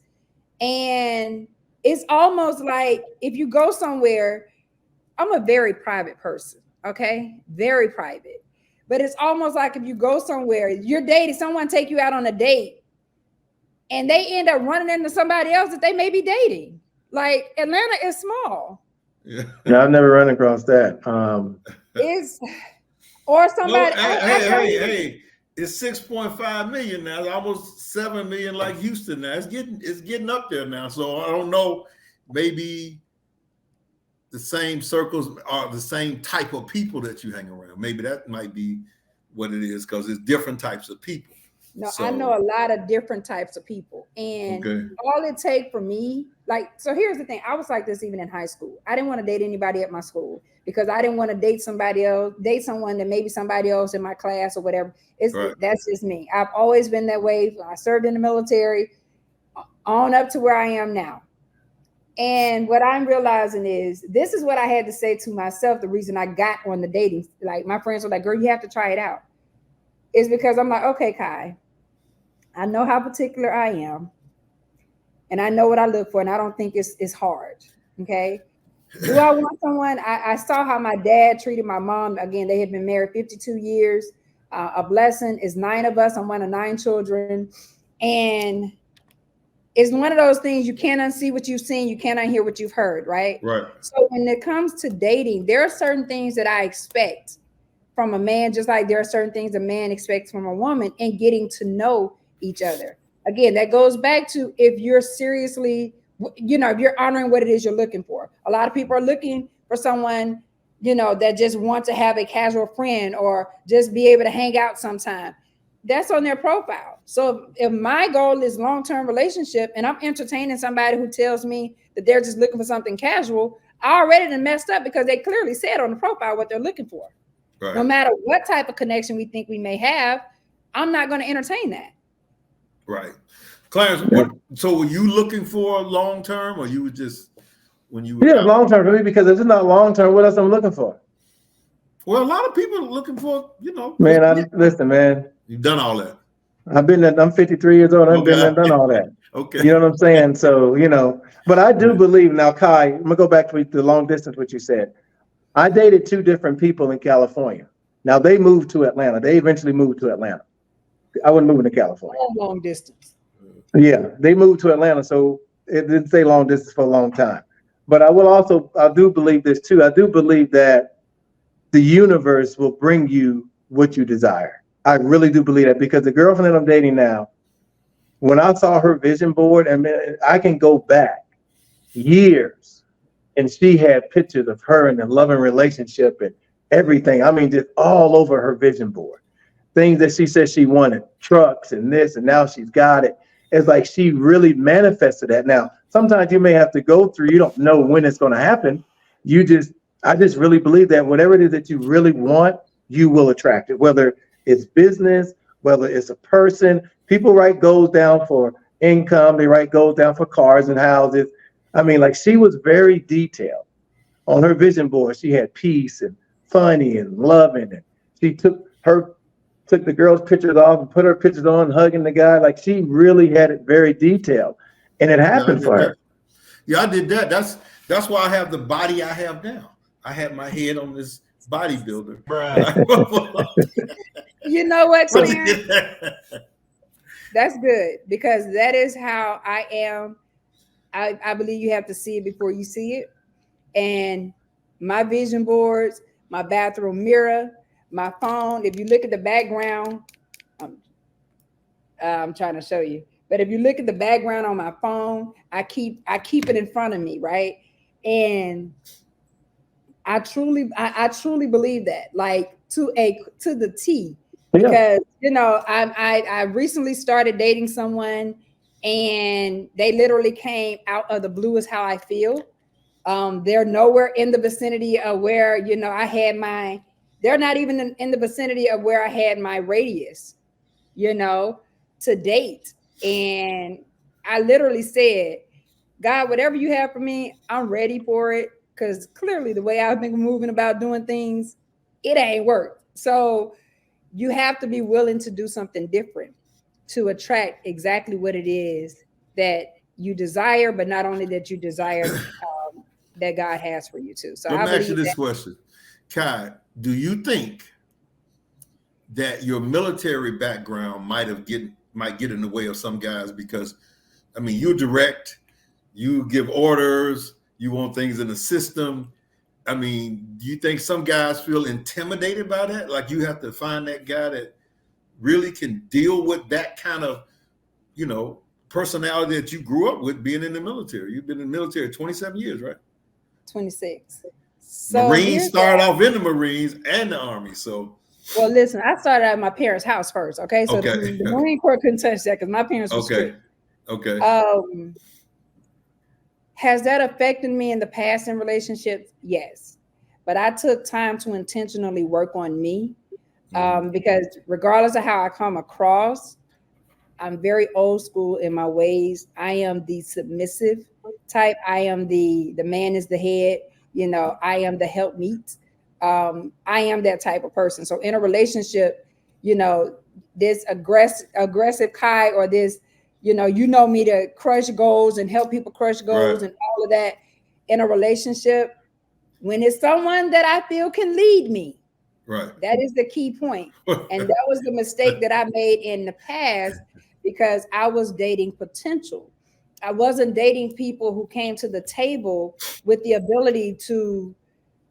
Speaker 1: And it's almost like if you go somewhere, I'm a very private person. Okay. Very private. But it's almost like if you go somewhere, you're dating, someone take you out on a date and they end up running into somebody else that they may be dating. Like Atlanta is small.
Speaker 2: Yeah, I've never run across that.
Speaker 1: It's or somebody.
Speaker 3: Hey! It's 6.5 million now. It's almost 7 million like Houston now. It's getting up there now. So I don't know. Maybe the same circles are the same type of people that you hang around. Maybe that might be what it is because it's different types of people.
Speaker 1: No,
Speaker 3: So,
Speaker 1: I know a lot of different types of people. And
Speaker 3: okay.
Speaker 1: all it take for me, like, so here's the thing. I was like this even in high school. I didn't want to date anybody at my school because I didn't want to date someone that maybe somebody else in my class or whatever.
Speaker 3: Right.
Speaker 1: That's just me. I've always been that way. I served in the military on up to where I am now. And what I'm realizing is this is what I had to say to myself. The reason I got on the dating, like my friends were like, girl, you have to try it out. Is because I'm like, okay, Kai, I know how particular I am. And I know what I look for. And I don't think it's hard. Okay. Do I want someone? I saw how my dad treated my mom. Again, they had been married 52 years. A blessing. Is 9 of us. I'm one of 9 children. And it's one of those things you can't unsee what you've seen. You cannot hear what you've heard, right?
Speaker 3: Right.
Speaker 1: So when it comes to dating, there are certain things that I expect from a man, just like there are certain things a man expects from a woman, and getting to know each other. Again, that goes back to if you're seriously, if you're honoring what it is you're looking for. A lot of people are looking for someone, that just want to have a casual friend or just be able to hang out sometime. That's on their profile. So if my goal is long-term relationship and I'm entertaining somebody who tells me that they're just looking for something casual, I already done messed up because they clearly said on the profile what they're looking for.
Speaker 3: Right.
Speaker 1: No matter what type of connection we think we may have, I'm not going to entertain that.
Speaker 3: Right. Clarence, so were you looking for long-term or you were just when you were
Speaker 2: Yeah, long-term for me because if it's not long-term, what else I'm looking for?
Speaker 3: Well, a lot of people are looking for,
Speaker 2: Man, listen, man.
Speaker 3: You've done all that.
Speaker 2: I'm 53 years old. I've been there, done all that.
Speaker 3: Okay.
Speaker 2: You know what I'm saying? So, but I do believe now, Kai, I'm gonna go back to the long distance, what you said. I dated 2 different people in California. Now they moved to Atlanta. They eventually moved to Atlanta. I wasn't moving to California.
Speaker 1: Long distance.
Speaker 2: Yeah, they moved to Atlanta. So it didn't say long distance for a long time. But I do believe this too. I do believe that the universe will bring you what you desire. I really do believe that because the girlfriend that I'm dating now, when I saw her vision board, I can go back years and she had pictures of her in a loving relationship and everything. I mean, just all over her vision board. Things that she said she wanted, trucks and this, and now she's got it. It's like she really manifested that. Now, sometimes you may have to go through, you don't know when it's going to happen. I just really believe that whatever it is that you really want, you will attract it, whether it's business, whether it's a person. People write goals down for income. They write goals down for cars and houses. I mean, like she was very detailed on her vision board. She had peace and funny and loving. And she took the girl's pictures off and put her pictures on, hugging the guy. Like she really had it very detailed. And it happened for her.
Speaker 3: Yeah, I did that. That's why I have the body I have now. I had my head on this bodybuilder.
Speaker 1: You know what, Clarence? That's good because that is how I am. I believe you have to see it before you see it. And my vision boards, my bathroom mirror, my phone, if you look at the background, I'm trying to show you. But if you look at the background on my phone, I keep it in front of me, right? And I truly believe that, like to the T, because I recently started dating someone, and they literally came out of the blue is how I feel. They're nowhere in the vicinity of where I had my. They're not even in the vicinity of where I had my radius, to date. And I literally said, God, whatever you have for me, I'm ready for it. Because clearly the way I've been moving about doing things, it ain't worked. So you have to be willing to do something different to attract exactly what it is that you desire, but not only that you desire that God has for you too. So
Speaker 3: let me ask you this question. Kai, do you think that your military background might get in the way of some guys? Because I mean, you're direct, you give orders, you want things in the system. I mean, do you think some guys feel intimidated by that? Like you have to find that guy that really can deal with that kind of, personality that you grew up with being in the military. You've been in the military 27 years, right?
Speaker 1: 26. So
Speaker 3: Marines started off in the Marines and the Army. So
Speaker 1: Well, listen, I started at my parents' house first. Okay, so
Speaker 3: Okay.
Speaker 1: the Marine Corps couldn't touch that because my parents were
Speaker 3: Okay.
Speaker 1: strict.
Speaker 3: Okay.
Speaker 1: Has that affected me in the past in relationships? Yes, but I took time to intentionally work on me because regardless of how I come across, I'm very old school in my ways. I am the submissive type. I am the man is the head. You know, I am the helpmeet. I am that type of person. So in a relationship, you know, this aggressive Kai or this, you know me to crush goals and help people crush goals
Speaker 3: Right.
Speaker 1: and all of that in a relationship. When it's someone that I feel can lead me,
Speaker 3: Right.
Speaker 1: that is the key point. And that was the mistake that I made in the past because I was dating potential. I wasn't dating people who came to the table with the ability to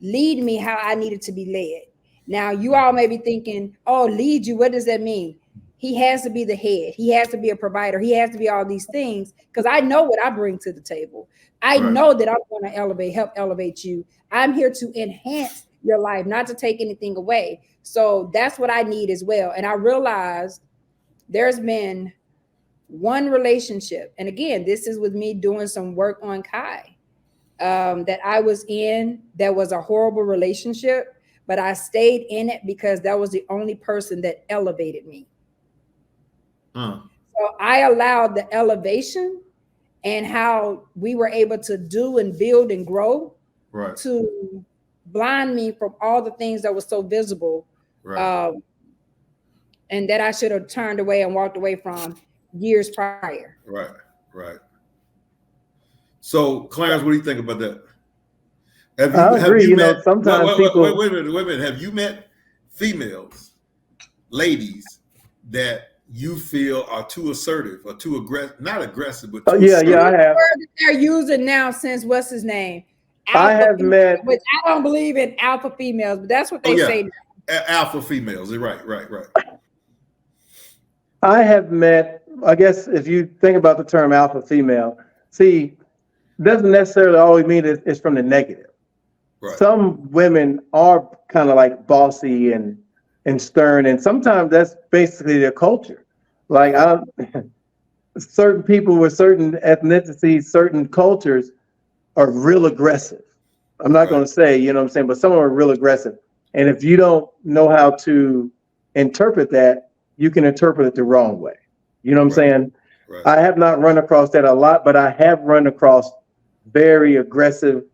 Speaker 1: lead me how I needed to be led. Now, you all may be thinking, oh, lead you, what does that mean? He has to be the head. He has to be a provider. He has to be all these things because I know what I bring to the table. I
Speaker 3: Right.
Speaker 1: know that I'm going to help elevate you. I'm here to enhance your life, not to take anything away. So that's what I need as well. And I realized there's been one relationship, and again, this is with me doing some work on Kai, that I was in that was a horrible relationship, but I stayed in it because that was the only person that elevated me. So I allowed the elevation and how we were able to do and build and grow
Speaker 3: Right.
Speaker 1: to blind me from all the things that were so visible,
Speaker 3: Right.
Speaker 1: and that I should have turned away and walked away from years prior.
Speaker 3: Right. Right. So, Clarence, what do you think about that?
Speaker 2: I agree. You know, sometimes people.
Speaker 3: Wait a minute. Have you met females, ladies, that you feel are too assertive or too aggressive? Not aggressive, but too assertive.
Speaker 2: Yeah, I have.
Speaker 1: The word that they're using now since what's his name?
Speaker 2: I have met.
Speaker 1: Which I don't believe in alpha females, but that's what they say now.
Speaker 3: Alpha females. Right.
Speaker 2: I have met, I guess if you think about the term alpha female, see, doesn't necessarily always mean it's from the negative.
Speaker 3: Right.
Speaker 2: Some women are kind of like bossy and stern, and sometimes that's basically their culture. Like certain people with certain ethnicities, certain cultures are real aggressive. I'm not going to say, you know what I'm saying, but some are real aggressive. And if you don't know how to interpret that, you can interpret it the wrong way. You know what I'm saying?
Speaker 3: Right.
Speaker 2: I have not run across that a lot, but I have run across very aggressive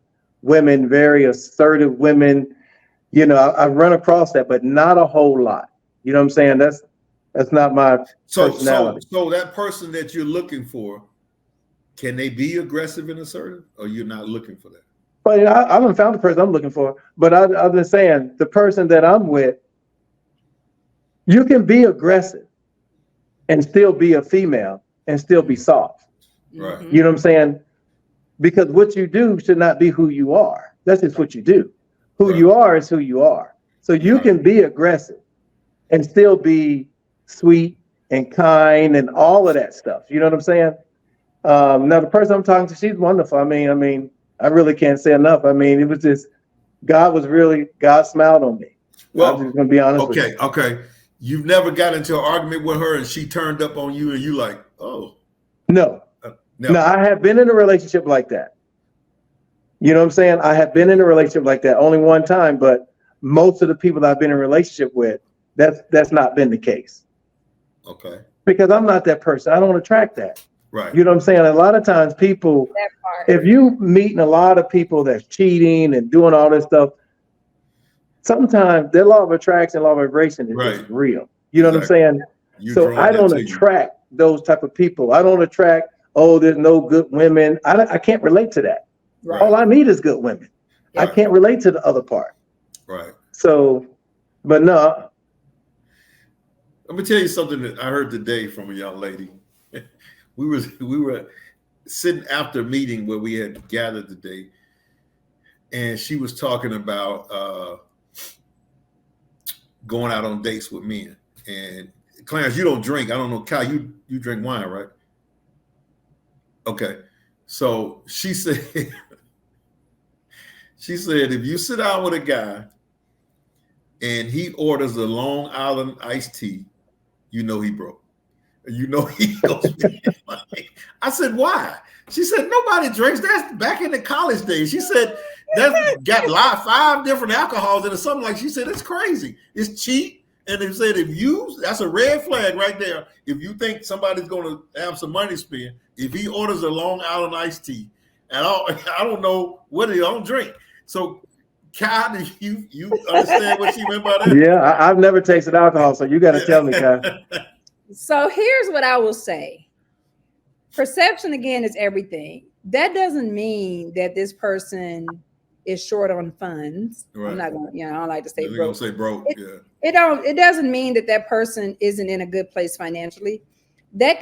Speaker 2: women, very assertive women. You know, I've run across that, but not a whole lot. You know what I'm saying? That's not my personality.
Speaker 3: So that person that you're looking for, can they be aggressive and assertive, or you're not looking for that?
Speaker 2: But I haven't found the person I'm looking for. But I've been saying the person that I'm with, you can be aggressive and still be a female and still be soft.
Speaker 3: Right.
Speaker 2: You know what I'm saying? Because what you do should not be who you are. That's just what you do. Who you are is who you are. So you can be aggressive and still be sweet and kind and all of that stuff. You know what I'm saying? Now the person I'm talking to, she's wonderful. I mean, I really can't say enough. I mean, it was just God smiled on me.
Speaker 3: Well,
Speaker 2: I'm just gonna be honest with you.
Speaker 3: Okay. You've never got into an argument with her and she turned up on you and you like, oh.
Speaker 2: No. No, I have been in a relationship like that. You know what I'm saying? I have been in a relationship like that only one time, but most of the people I've been in a relationship with, that's not been the case.
Speaker 3: Okay.
Speaker 2: Because I'm not that person. I don't attract that.
Speaker 3: Right.
Speaker 2: You know what I'm saying? A lot of times people, if you meeting a lot of people that's cheating and doing all this stuff, sometimes their law of attraction, law of vibration is real. You know what I'm saying? So I don't attract those type of people. I don't attract, oh, there's no good women. I can't relate to that.
Speaker 3: Right.
Speaker 2: All I need is good women. I can't relate to the other part.
Speaker 3: Right.
Speaker 2: So, but no.
Speaker 3: Let me tell you something that I heard today from a young lady. We were sitting after a meeting where we had gathered today, and she was talking about going out on dates with men. And Clarence, you don't drink. I don't know, Kyle, you drink wine, right? Okay. So she said, if you sit down with a guy and he orders a Long Island iced tea, you know he broke. You know he goes. I said, why? She said, nobody drinks. That's back in the college days. She said, that's got 5 different alcohols in it. Something like she said, it's crazy. It's cheap. And they said, that's a red flag right there. If you think somebody's going to have some money to spend, if he orders a Long Island iced tea, and I don't know what he don't drink. So, Kai, do you understand what she meant by that?
Speaker 2: Yeah, I've never tasted alcohol, so you got to tell me, Kai.
Speaker 1: So here's what I will say. Perception, again, is everything. That doesn't mean that this person is short on funds. Right. I'm not going to, I don't like to say broke.
Speaker 3: Say broke.
Speaker 1: It doesn't mean that that person isn't in a good place financially. That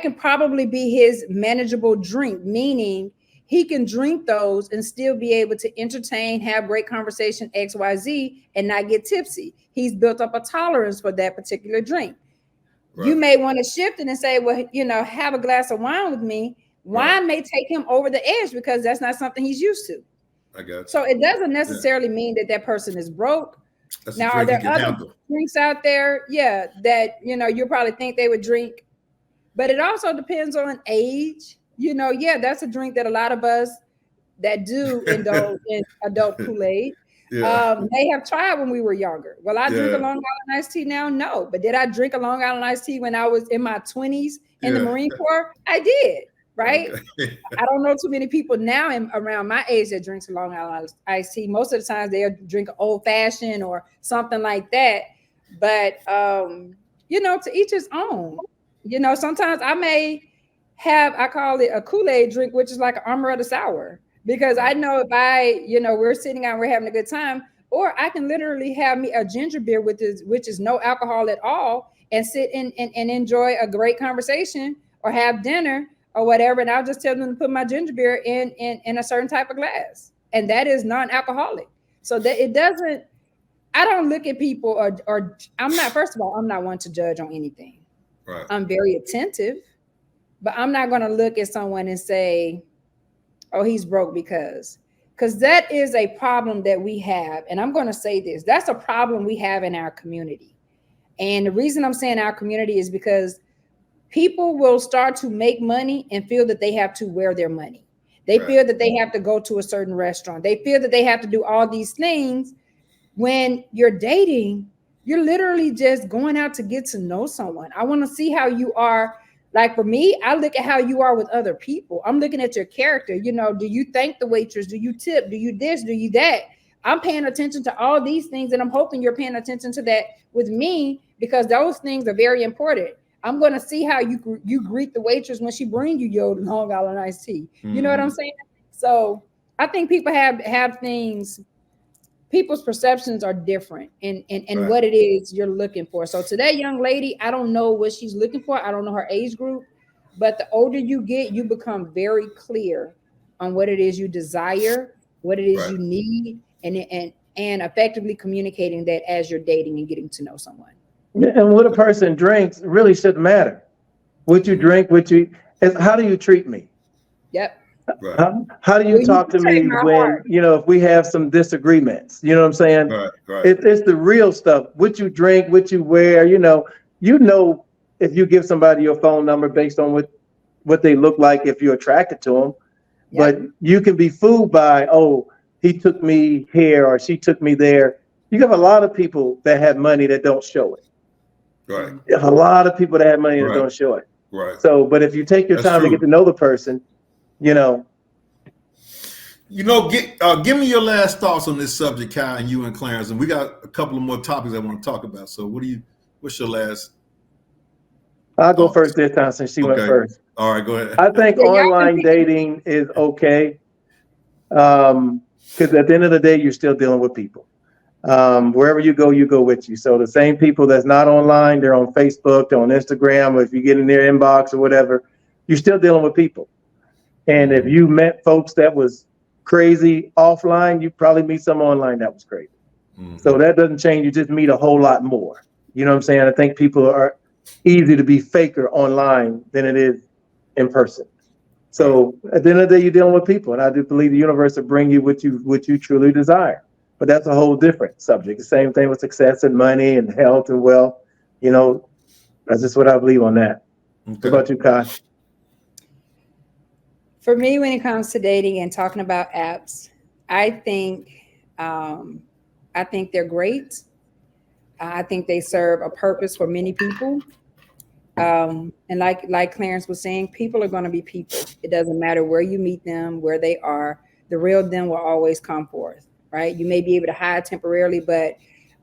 Speaker 1: can probably be his manageable drink, meaning he can drink those and still be able to entertain, have great conversation, XYZ, and not get tipsy. He's built up a tolerance for that particular drink. Right. You may want to shift it and say, well, have a glass of wine with me. Wine may take him over the edge because that's not something he's used to.
Speaker 3: I got you.
Speaker 1: So it doesn't necessarily mean that person is broke.
Speaker 3: That's
Speaker 1: now, are there other drinks out there? Yeah, that, you probably think they would drink. But it also depends on age. That's a drink that a lot of us that do indulge in adult Kool-Aid. They have tried when we were younger. Will I drink a Long Island iced tea now? No. But did I drink a Long Island iced tea when I was in my 20s in the Marine Corps? I did, right? Okay. I don't know too many people now around my age that drinks a Long Island iced tea. Most of the times they'll drink an old fashioned or something like that. But, to each his own. Sometimes I may I call it a Kool-Aid drink, which is like an Amaretto sour. Because I know if we're sitting out, we're having a good time, or I can literally have me a ginger beer which is no alcohol at all, and sit and enjoy a great conversation or have dinner or whatever. And I'll just tell them to put my ginger beer in a certain type of glass. And that is non-alcoholic. So that it doesn't, I don't look at people or first of all, I'm not one to judge on anything. Right. I'm very attentive, but I'm not going to look at someone and say, oh, he's broke because that is a problem that we have. And I'm going to say this, that's a problem we have in our community. And the reason I'm saying our community is because people will start to make money and feel that they have to wear their money. They feel that they have to go to a certain restaurant. They feel that they have to do all these things. When you're dating, you're literally just going out to get to know someone. I want to see how you are. Like for me, I look at how you are with other people. I'm looking at your character. Do you thank the waitress? Do you tip? Do you this? Do you that? I'm paying attention to all these things, and I'm hoping you're paying attention to that with me because those things are very important. I'm going to see how you greet the waitress when she brings you your Long Island iced tea. You know what I'm saying? So I think people have things. People's perceptions are different in what it is you're looking for. So to that young lady, I don't know what she's looking for. I don't know her age group, but the older you get, you become very clear on what it is you desire, what it is you need, and effectively communicating that as you're dating and getting to know someone.
Speaker 2: And what a person drinks really shouldn't matter. What you drink, how do you treat me?
Speaker 1: Yep.
Speaker 3: Right.
Speaker 2: How do you talk to me when, if we have some disagreements, you know what I'm saying?
Speaker 3: Right.
Speaker 2: It's the real stuff. What you drink, what you wear, if you give somebody your phone number based on what they look like, if you're attracted to them, but you can be fooled by, oh, he took me here or she took me there. You have a lot of people that have money that don't show it.
Speaker 3: Right.
Speaker 2: A lot of people that have money that don't show it.
Speaker 3: Right.
Speaker 2: So, but if you take your time to get to know the person, give
Speaker 3: me your last thoughts on this subject, Kai, and you and Clarence, and we got a couple of more topics I want to talk about. So what's your last?
Speaker 2: I'll go first this time since she went first.
Speaker 3: All right, go ahead.
Speaker 2: I think online dating is okay. Because at the end of the day, you're still dealing with people. Wherever you go with you. So the same people that's not online, they're on Facebook, they're on Instagram, or if you get in their inbox or whatever, you're still dealing with people. And if you met folks that was crazy offline, you probably meet some online that was crazy. Mm-hmm. So that doesn't change. You just meet a whole lot more. You know what I'm saying? I think people are easy to be faker online than it is in person. So at the end of the day, you're dealing with people. And I do believe the universe will bring you what you truly desire. but that's a whole different subject. The same thing with success and money and health and wealth. You know, that's just what I believe on that.
Speaker 3: Okay.
Speaker 2: What about you, Kai?
Speaker 1: For me, when it comes to dating and talking about apps, I think they're great. I think they serve a purpose for many people. And like Clarence was saying, people are going to be people. It doesn't matter where you meet them, where they are. The real them will always come forth, right? You may be able to hide temporarily, but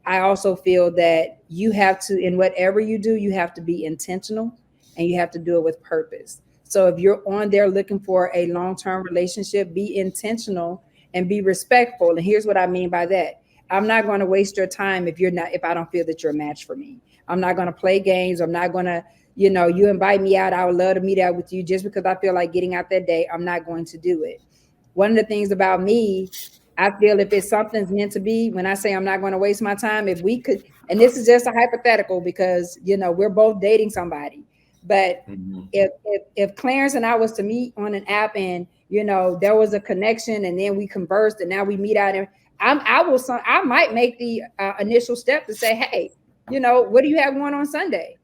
Speaker 1: I also feel that you have to, in whatever you do, you have to be intentional and you have to do it with purpose. So if you're on there looking for a long-term relationship, be intentional and be respectful. And here's what I mean by that. I'm not going to waste your time if I don't feel that you're a match for me. I'm not going to play games. I'm not going to, you invite me out. I would love to meet out with you just because I feel like getting out that day. I'm not going to do it. One of the things about me, I feel if it's something's meant to be, when I say I'm not going to waste my time, if we could, and this is just a hypothetical because, we're both dating somebody. But if Clarence and I was to meet on an app and, there was a connection and then we conversed and now we meet out and I might make the initial step to say, hey, what do you have going on Sunday?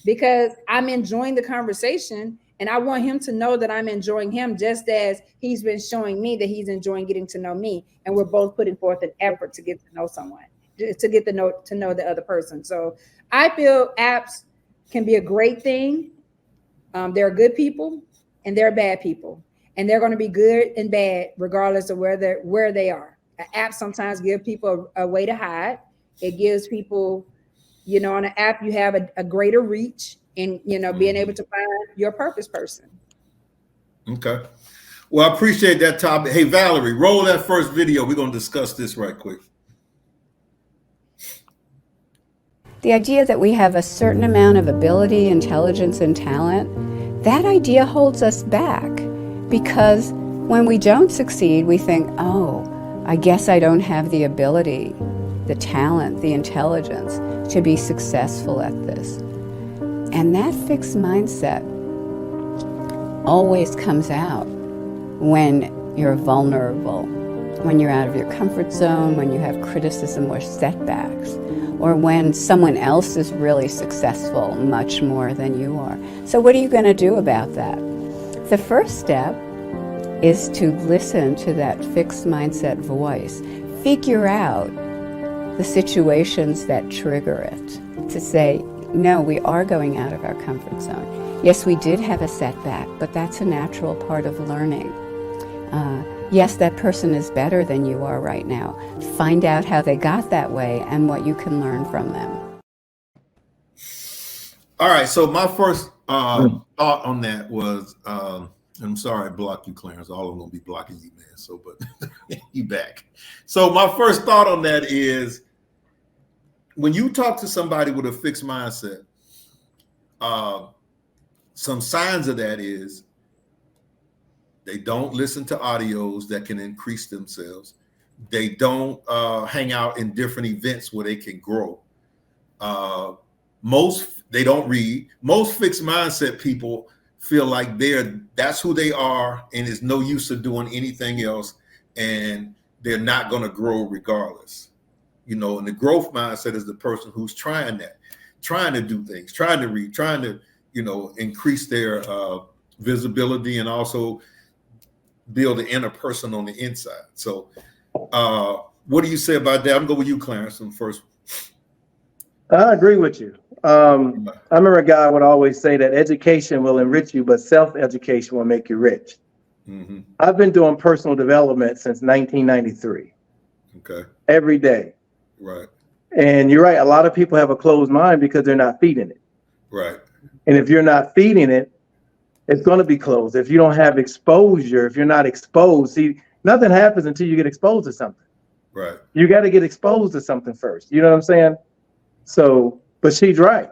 Speaker 1: Because I'm enjoying the conversation and I want him to know that I'm enjoying him just as he's been showing me that he's enjoying getting to know me. And we're both putting forth an effort to get to know someone, to get to know the other person. So I feel apps can be a great thing. There are good people and there are bad people, and they're going to be good and bad regardless of where they are. An app sometimes gives people a way to hide. It gives people, on an app you have a greater reach in being able to find your purpose person.
Speaker 3: Okay. Well, I appreciate that topic. Hey, Valerie, roll that first video. We're going to discuss this right quick.
Speaker 8: The idea that we have a certain amount of ability, intelligence, and talent, that idea holds us back because when we don't succeed, we think, oh, I guess I don't have the ability, the talent, the intelligence to be successful at this. And that fixed mindset always comes out when you're vulnerable, when you're out of your comfort zone, when you have criticism or setbacks, or when someone else is really successful much more than you are. So what are you going to do about that? The first step is to listen to that fixed mindset voice. Figure out the situations that trigger it. To say, no, we are going out of our comfort zone. Yes, we did have a setback, but that's a natural part of learning. Yes, that person is better than you are right now. Find out how they got that way and what you can learn from them.
Speaker 3: All right. So my first thought on that was, I'm sorry I blocked you, Clarence. All of them going to be blocking you, man. So, but you back. So my first thought on that is when you talk to somebody with a fixed mindset, some signs of that is they don't listen to audios that can increase themselves. They don't hang out in different events where they can grow. They don't read. Most fixed mindset people feel like that's who they are and there's no use of doing anything else, and they're not going to grow regardless. And the growth mindset is the person who's trying to do things, trying to read, trying to, increase their visibility and also build an inner person on the inside. So what do you say about that? I'm going with you, Clarence, first.
Speaker 2: I agree with you. I remember a guy would always say that education will enrich you, but self-education will make you rich.
Speaker 3: Mm-hmm.
Speaker 2: I've been doing personal development since 1993.
Speaker 3: Okay.
Speaker 2: Every day.
Speaker 3: Right.
Speaker 2: And you're right. A lot of people have a closed mind because they're not feeding it.
Speaker 3: Right.
Speaker 2: And if you're not feeding it, it's going to be closed. If you don't have exposure, if you're not exposed, see, nothing happens until you get exposed to something.
Speaker 3: Right.
Speaker 2: You got to get exposed to something first. You know what I'm saying? So, but she's right.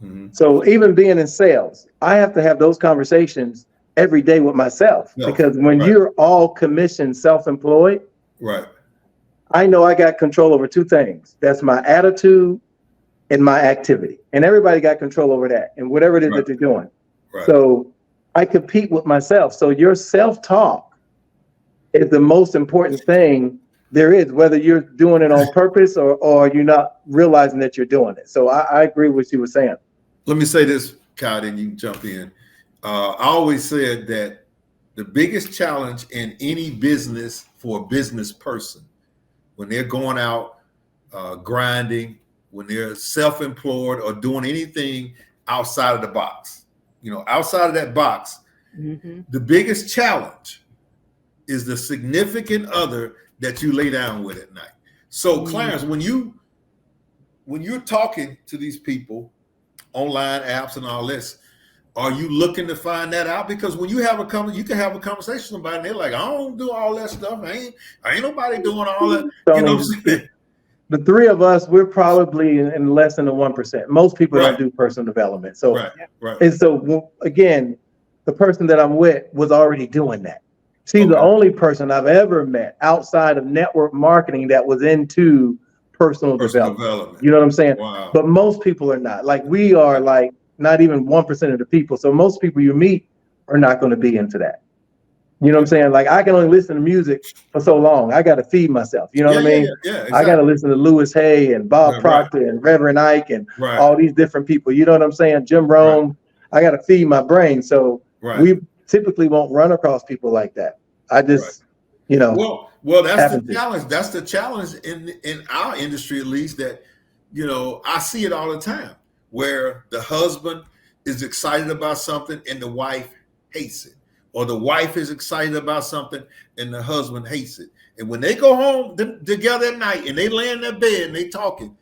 Speaker 3: Mm-hmm.
Speaker 2: So even being in sales, I have to have those conversations every day with myself because when you're all commissioned, self-employed,
Speaker 3: right,
Speaker 2: I know I got control over two things. That's my attitude and my activity. And everybody got control over that and whatever it is that they're doing.
Speaker 3: Right.
Speaker 2: So I compete with myself. So your self-talk is the most important thing There is, whether you're doing it on purpose or you're not realizing that you're doing it. So I agree with what you were saying.
Speaker 3: Let me say this, Kyle, and you can jump in. I always said that the biggest challenge in any business for a business person, when they're going out grinding, when they're self-employed or doing anything outside of the box, outside of that box, the biggest challenge is the significant other that you lay down with at night. So Clarence, when you're talking to these people, online apps and all this, are you looking to find that out? Because when you have you can have a conversation with somebody and they're like, I don't do all that stuff. I ain't nobody doing all that.
Speaker 2: So,
Speaker 3: You know what I'm saying?
Speaker 2: The three of us, we're probably in less than the 1%. Most people
Speaker 3: Right.
Speaker 2: don't do personal development. So,
Speaker 3: Right.
Speaker 2: and so again, the person that I'm with was already doing that. She's the
Speaker 3: Okay.
Speaker 2: only person I've ever met outside of network marketing that was into personal development. You know what I'm saying?
Speaker 3: Wow.
Speaker 2: But most people are not. Like we are like not even 1% of the people. So most people you meet are not going to be into that. You know what I'm saying? Like I can only listen to music for so long. I got to feed myself. You know what I mean?
Speaker 3: Yeah, exactly.
Speaker 2: I got to listen to Louis Hay and Bob Proctor and Reverend Ike and all these different people. You know what I'm saying? Jim Rome. I got to feed my brain. So we typically won't run across people like that. I just,
Speaker 3: Well, that's the challenge. That's the challenge in our industry, at least, that, I see it all the time where the husband is excited about something and the wife hates it. Or the wife is excited about something and the husband hates it. And when they go home together at night and they lay in their bed and they talking,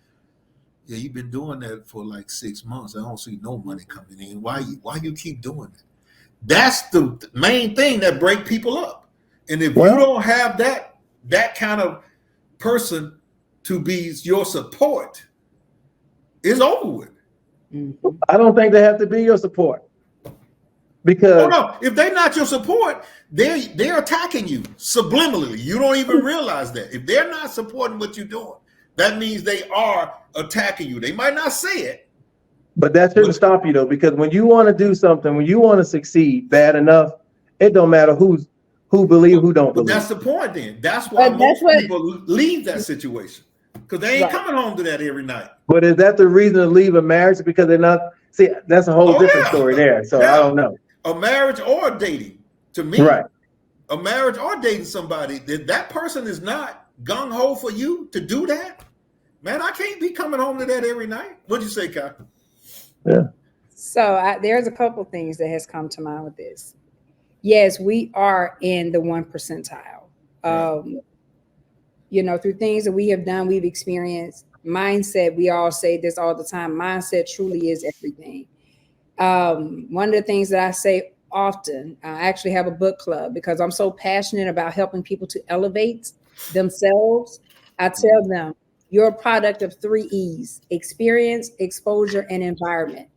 Speaker 3: yeah, you've been doing that for like 6 months. I don't see no money coming in. Why you keep doing it? That's the main thing that break people up. And if you don't have that kind of person to be your support, it's over with.
Speaker 2: I don't think they have to be your support. Because
Speaker 3: no, if they're not your support, they're attacking you subliminally. You don't even realize that. If they're not supporting what you're doing, that means they are attacking you. They might not say it.
Speaker 2: But that shouldn't stop you though, because when you want to do something, when you want to succeed bad enough, it don't matter who believe, who don't believe.
Speaker 3: But that's the point then. That's why most people leave that situation. Because they ain't coming home to that every night.
Speaker 2: But is that the reason to leave a marriage? Because they're not, see, that's a whole different story there. So I don't know.
Speaker 3: A marriage or dating, to me, a marriage or dating somebody, that person is not gung-ho for you to do that, man, I can't be coming home to that every night. What'd you say, Kai?
Speaker 2: Yeah.
Speaker 1: So there's a couple things that has come to mind with this. Yes, we are in the 1 percentile. Through things that we have done, we've experienced. Mindset, we all say this all the time. Mindset truly is everything. One of the things that I say often, I actually have a book club because I'm so passionate about helping people to elevate themselves. I tell them, you're a product of 3 E's: experience, exposure, and environment.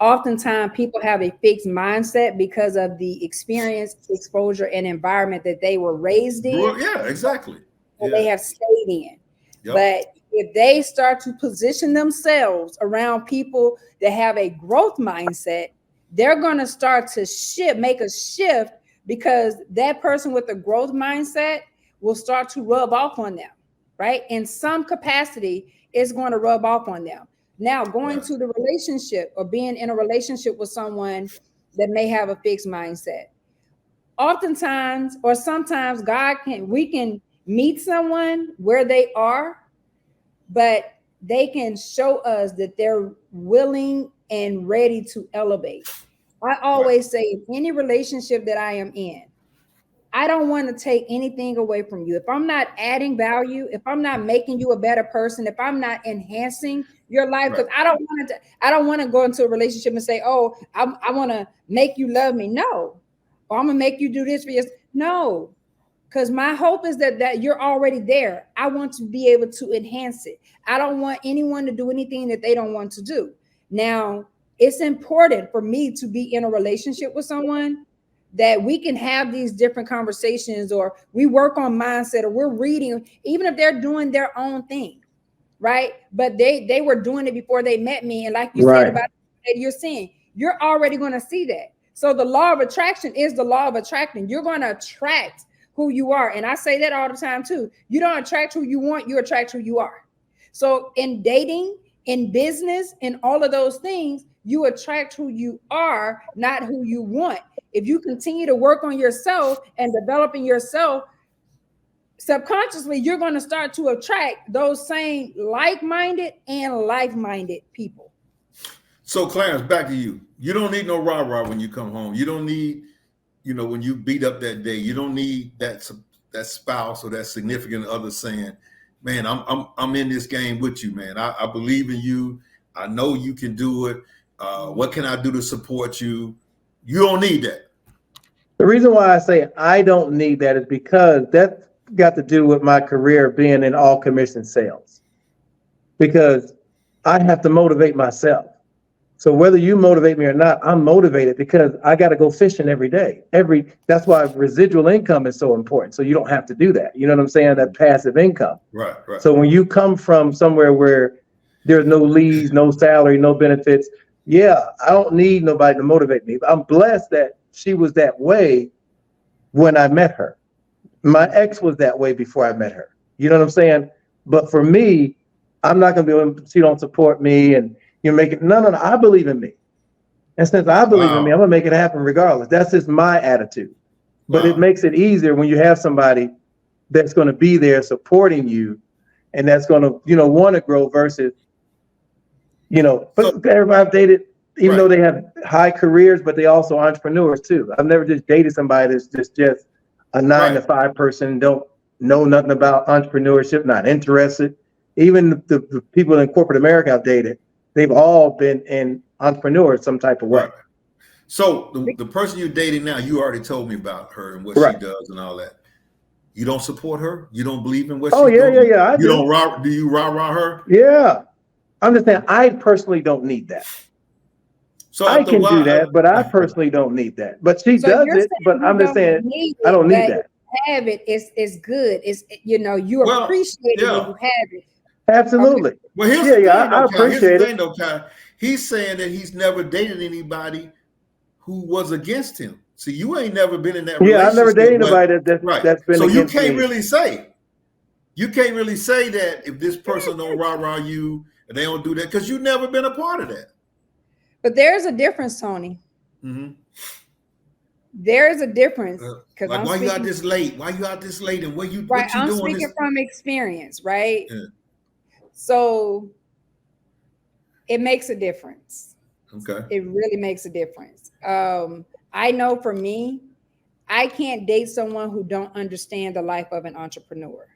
Speaker 1: Oftentimes people have a fixed mindset because of the experience, exposure, and environment that they were raised in.
Speaker 3: Well, yeah, exactly.
Speaker 1: And they have stayed in. Yep. But if they start to position themselves around people that have a growth mindset, they're going to start to make a shift, because that person with the growth mindset will start to rub off on them, right? In some capacity, it's going to rub off on them. Now, going to the relationship or being in a relationship with someone that may have a fixed mindset. Oftentimes, or sometimes we can meet someone where they are, but they can show us that they're willing and ready to elevate. I always say, in any relationship that I am in, I don't want to take anything away from you. If I'm not adding value, if I'm not making you a better person, if I'm not enhancing your life, because I don't want to go into a relationship and say, oh, I want to make you love me. No. Or I'm going to make you do this for you. No. Because my hope is that you're already there. I want to be able to enhance it. I don't want anyone to do anything that they don't want to do. Now, it's important for me to be in a relationship with someone that we can have these different conversations, or we work on mindset, or we're reading, even if they're doing their own thing, right? But they were doing it before they met me. And like you said about that you're seeing, you're already going to see that. So the law of attraction is the law of attracting. You're going to attract who you are. And I say that all the time too. You don't attract who you want, you attract who you are. So in dating, in business, in all of those things, you attract who you are, not who you want. If you continue to work on yourself and developing yourself, subconsciously, you're going to start to attract those same like-minded and like-minded people.
Speaker 3: So Clarence, back to you. You don't need no rah-rah when you come home. You don't need, when you beat up that day, you don't need that spouse or that significant other saying, man, I'm in this game with you, man. I believe in you. I know you can do it. What can I do to support you? You don't need that.
Speaker 2: The reason why I say I don't need that is because that's got to do with my career being in all commission sales. Because I have to motivate myself. So whether you motivate me or not, I'm motivated because I got to go fishing every day. That's why residual income is so important. So you don't have to do that. You know what I'm saying? That passive income.
Speaker 3: Right.
Speaker 2: So when you come from somewhere where there's no leads, no salary, no benefits, I don't need nobody to motivate me. I'm blessed that she was that way when I met her. My ex was that way before I met her. You know what I'm saying? But for me, I'm not going to be she don't support me and you make it. No. I believe in me. And since I believe in me, I'm going to make it happen regardless. That's just my attitude. But it makes it easier when you have somebody that's going to be there supporting you and that's going to, want to grow versus, but everybody I've dated, even though they have high careers, but they also entrepreneurs too. I've never just dated somebody that's just a 9 to 5 person, don't know nothing about entrepreneurship, not interested. Even the people in corporate America I've dated, they've all been in entrepreneurs some type of way.
Speaker 3: Right. So the person you're dating now, you already told me about her and what she does and all that. You don't support her? You don't believe in what she's doing?
Speaker 2: Yeah.
Speaker 3: Do you rah-rah her?
Speaker 2: Yeah. I'm just saying, I personally don't need that. So I can do that, but I personally don't need that. But she does it, but I'm just saying, I don't need that.
Speaker 1: Have it is good. It's you appreciate it when you have it.
Speaker 2: Absolutely.
Speaker 3: Well, here's the thing,
Speaker 2: I appreciate it.
Speaker 3: Though, he's saying that he's never dated anybody who was against him. See, you ain't never been in that relationship.
Speaker 2: I've never dated anybody that's been
Speaker 3: so
Speaker 2: against
Speaker 3: you can't
Speaker 2: me.
Speaker 3: You can't really say that if this person don't rah-rah you and they don't do that because you've never been a part of that.
Speaker 1: But there's a difference, Tony.
Speaker 3: Mm-hmm.
Speaker 1: There's a difference.
Speaker 3: Like, why you out this late? Why you out this late? And what you
Speaker 1: right?
Speaker 3: What you
Speaker 1: I'm
Speaker 3: doing
Speaker 1: speaking from experience, right?
Speaker 3: Yeah.
Speaker 1: So it makes a difference.
Speaker 3: Okay.
Speaker 1: It really makes a difference. I know for me, I can't date someone who don't understand the life of an entrepreneur.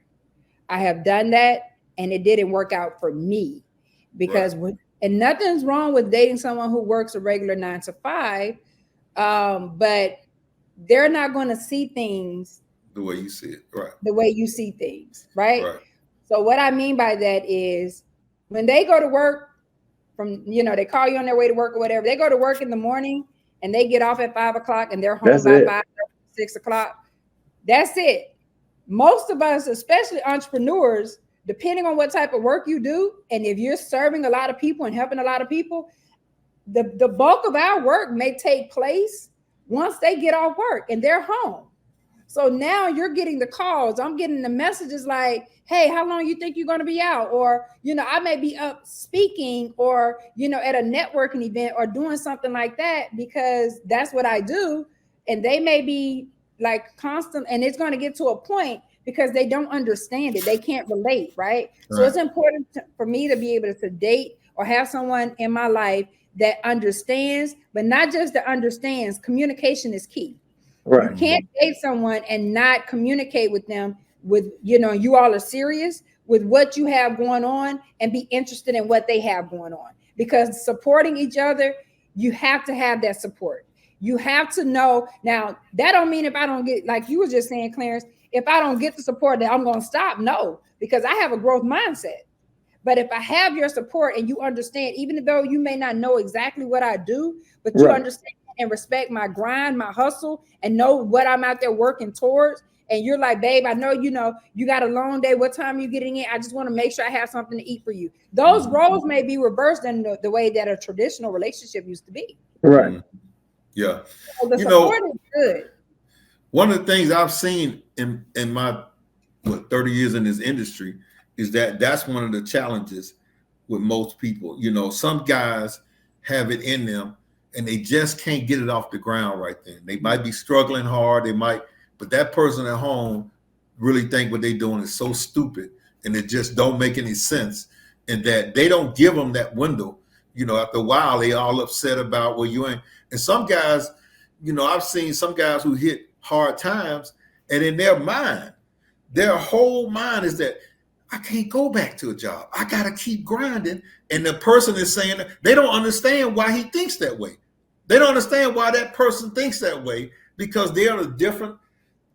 Speaker 1: I have done that and it didn't work out for me because and nothing's wrong with dating someone who works a regular 9 to 5, but they're not going to see things
Speaker 3: the way you see it, right?
Speaker 1: The way you see things, right? So what I mean by that is when they go to work they call you on their way to work or whatever, they go to work in the morning and they get off at 5 o'clock and they're home by 5, 6 o'clock. That's it. Most of us, especially entrepreneurs, depending on what type of work you do, and if you're serving a lot of people and helping a lot of people, the bulk of our work may take place once they get off work and they're home. So now you're getting the calls. I'm getting the messages like, hey, how long you think you're going to be out? Or, I may be up speaking or, at a networking event or doing something like that because that's what I do. And they may be like constant, and it's going to get to a point because they don't understand it. They can't relate, right? So it's important for me to be able to date or have someone in my life that understands, but not just that understands. Communication is key. Right. You can't date someone and not communicate with them with, you all are serious with what you have going on and be interested in what they have going on. Because supporting each other, you have to have that support. You have to know. Now, that don't mean if I don't get, like you were just saying, Clarence, if I don't get the support that I'm going to stop. No, because I have a growth mindset. But if I have your support and you understand, even though you may not know exactly what I do, but you understand and respect my grind, my hustle, and know what I'm out there working towards. And you're like, babe, I know, you got a long day. What time are you getting in? I just want to make sure I have something to eat for you. Those roles may be reversed in the way that a traditional relationship used to be.
Speaker 2: Right.
Speaker 3: Yeah.
Speaker 1: So the support is good.
Speaker 3: One of the things I've seen in my 30 years in this industry is that that's one of the challenges with most people. You know, some guys have it in them and they just can't get it off the ground right then. They might be struggling hard, but that person at home really think what they're doing is so stupid and it just don't make any sense, and that they don't give them that window. You know, after a while, they all upset about, well, you ain't. And some guys, you know, I've seen some guys who hit hard times, and in their mind, their whole mind is that I can't go back to a job. I got to keep grinding. And the person is saying that they don't understand why he thinks that way. They don't understand why that person thinks that way, because they are a different,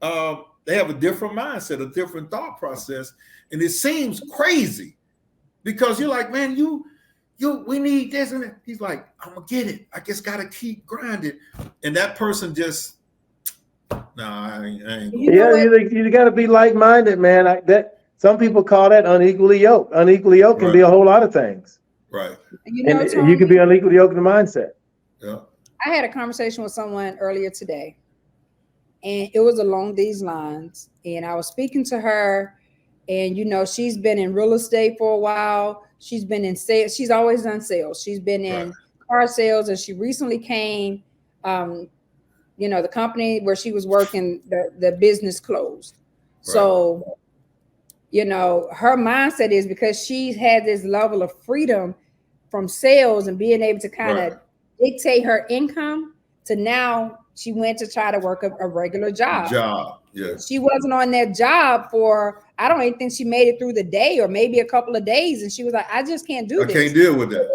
Speaker 3: they have a different mindset, a different thought process. And it seems crazy because you're like, man, we need this and that. He's like, I'm gonna get it. I just gotta keep grinding. And that person just, I ain't.
Speaker 2: Yeah, you got to be like-minded, man. Some people call that unequally yoked. Unequally yoked can be a whole lot of things.
Speaker 3: Right.
Speaker 2: And you can be unequally yoked in the mindset.
Speaker 3: Yeah.
Speaker 1: I had a conversation with someone earlier today, and it was along these lines. And I was speaking to her, and you know, she's been in real estate for a while. She's been in sales. She's always done sales. She's been in car sales, and she recently came. You know, the company where she was working, the business closed. Right. So, you know, her mindset is because she's had this level of freedom from sales and being able to kind of dictate her income, to now she went to try to work a regular job. Yes. She wasn't on that job for, I don't even think she made it through the day or maybe a couple of days. And she was like, I just can't do this.
Speaker 3: I can't deal with that.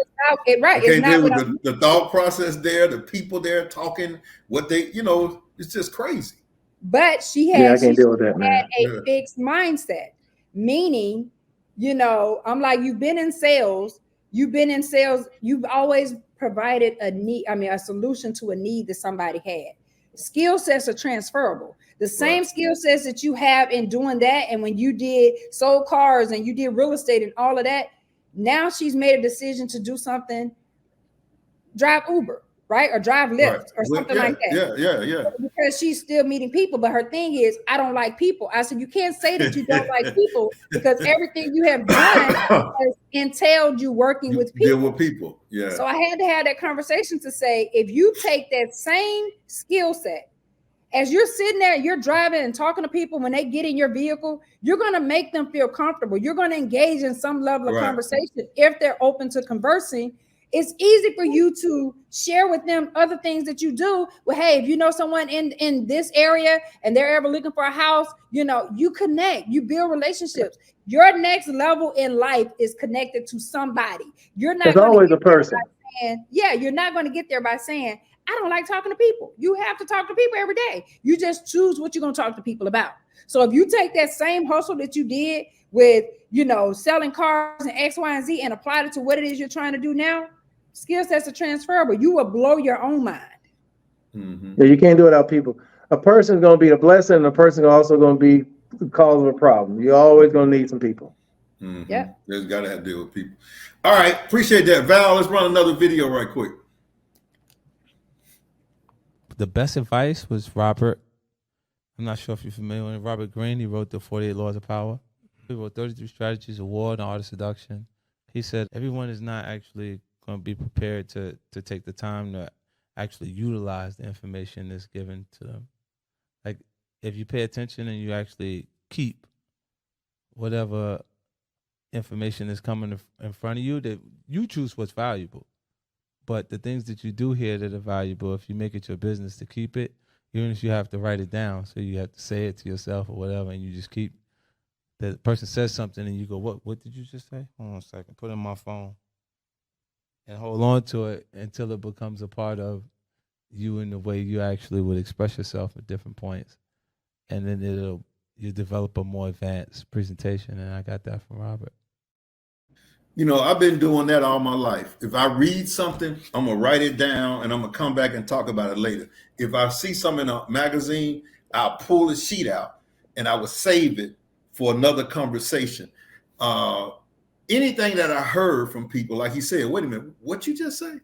Speaker 1: Right.
Speaker 3: I can't deal with the thought process there, the people there talking, what they, you know, it's just crazy.
Speaker 1: But she had,
Speaker 2: I can't deal with that, man.
Speaker 1: A fixed mindset, meaning, you know, I'm like, you've been in sales, you've always provided a solution to a need that somebody had. Skill sets are transferable. The same skill sets that you have in doing that, and when you sold cars and you did real estate and all of that, now she's made a decision to do something, drive Uber, right? Or drive Lyft or something like that.
Speaker 3: Yeah.
Speaker 1: Because she's still meeting people, but her thing is, I don't like people. I said, you can't say that you don't like people, because everything you have done has entailed you working with people.
Speaker 3: Deal with people, yeah.
Speaker 1: So I had to have that conversation to say, if you take that same skill set, as you're sitting there, you're driving and talking to people, when they get in your vehicle, you're going to make them feel comfortable. You're going to engage in some level of conversation. If they're open to conversing, it's easy for you to share with them other things that you do. Well, hey, if you know someone in this area and they're ever looking for a house, you know, you connect, you build relationships. Your next level in life is connected to somebody. You're not
Speaker 2: There's always a person.
Speaker 1: You're not going to get there by saying, I don't like talking to people. You have to talk to people every day. You just choose what you're going to talk to people about. So if you take that same hustle that you did with, you know, selling cars and X, Y, and Z and apply it to what it is you're trying to do now, skill sets are transferable. You will blow your own mind.
Speaker 3: Mm-hmm.
Speaker 2: Yeah, you can't do it without people. A person's going to be a blessing, and a person's also going to be the cause of a problem. You're always going to need some people.
Speaker 3: Mm-hmm.
Speaker 1: Yeah.
Speaker 3: There's got to deal with people. All right. Appreciate that. Val, let's run another video right quick.
Speaker 9: The best advice was Robert. I'm not sure if you're familiar with Robert Greene. He wrote the 48 Laws of Power. He wrote 33 Strategies of War and the Art of Seduction. He said everyone is not actually going to be prepared to take the time to actually utilize the information that's given to them. Like, if you pay attention and you actually keep whatever information is coming in front of you, that you choose what's valuable. But the things that you do hear that are valuable, if you make it your business to keep it, even if you have to write it down, so you have to say it to yourself or whatever, and you just keep, the person says something and you go, what did you just say? Hold on a second, put it in my phone. And hold on to it until it becomes a part of you in the way you actually would express yourself at different points. And then you develop a more advanced presentation, and I got that from Robert.
Speaker 3: You know, I've been doing that all my life. If I read something, I'm going to write it down and I'm going to come back and talk about it later. If I see something in a magazine, I'll pull the sheet out and I will save it for another conversation. Anything that I heard from people, like he said, wait a minute, what you just say?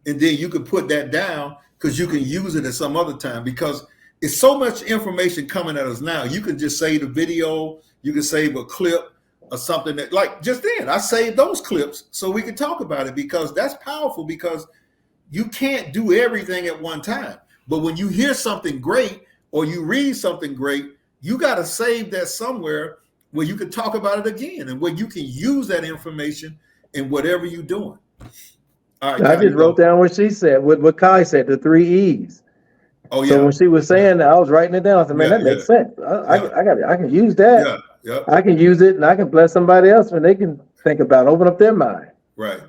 Speaker 3: And then you could put that down because you can use it at some other time, because it's so much information coming at us now. You can just save the video, you can save a clip or something that, like just then, I saved those clips so we could talk about it, because that's powerful, because you can't do everything at one time. But when you hear something great or you read something great, you got to save that somewhere where you can talk about it again and where you can use that information in whatever you're doing. All right,
Speaker 2: I just wrote down what she said, what Kai said, the 3 E's.
Speaker 3: Oh yeah.
Speaker 2: So when she was saying that, I was writing it down. I said, man, that makes sense. I can use that.
Speaker 3: Yeah.
Speaker 2: I can use it, and I can bless somebody else when they can think about it, open up their mind.
Speaker 3: Right.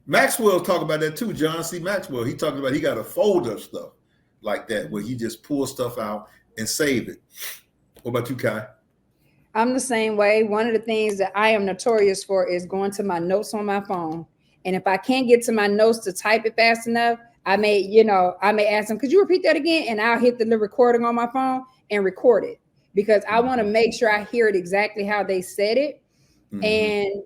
Speaker 3: Maxwell talked about that too. John C. Maxwell, he talked about he got a folder of stuff like that where he just pulls stuff out and save it. What about you, Kai?
Speaker 1: I'm the same way. One of the things that I am notorious for is going to my notes on my phone. And if I can't get to my notes to type it fast enough, I may ask them, could you repeat that again? And I'll hit the little recording on my phone and record it, because I want to make sure I hear it exactly how they said it. Mm-hmm. And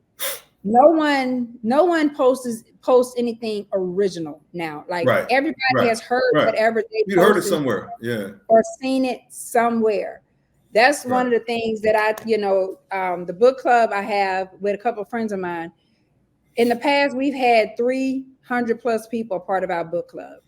Speaker 1: no one posts anything original now. Like everybody has heard whatever they
Speaker 3: heard it somewhere,
Speaker 1: or seen it somewhere. That's one of the things that the book club I have with a couple of friends of mine. In the past, we've had 300 plus people part of our book club,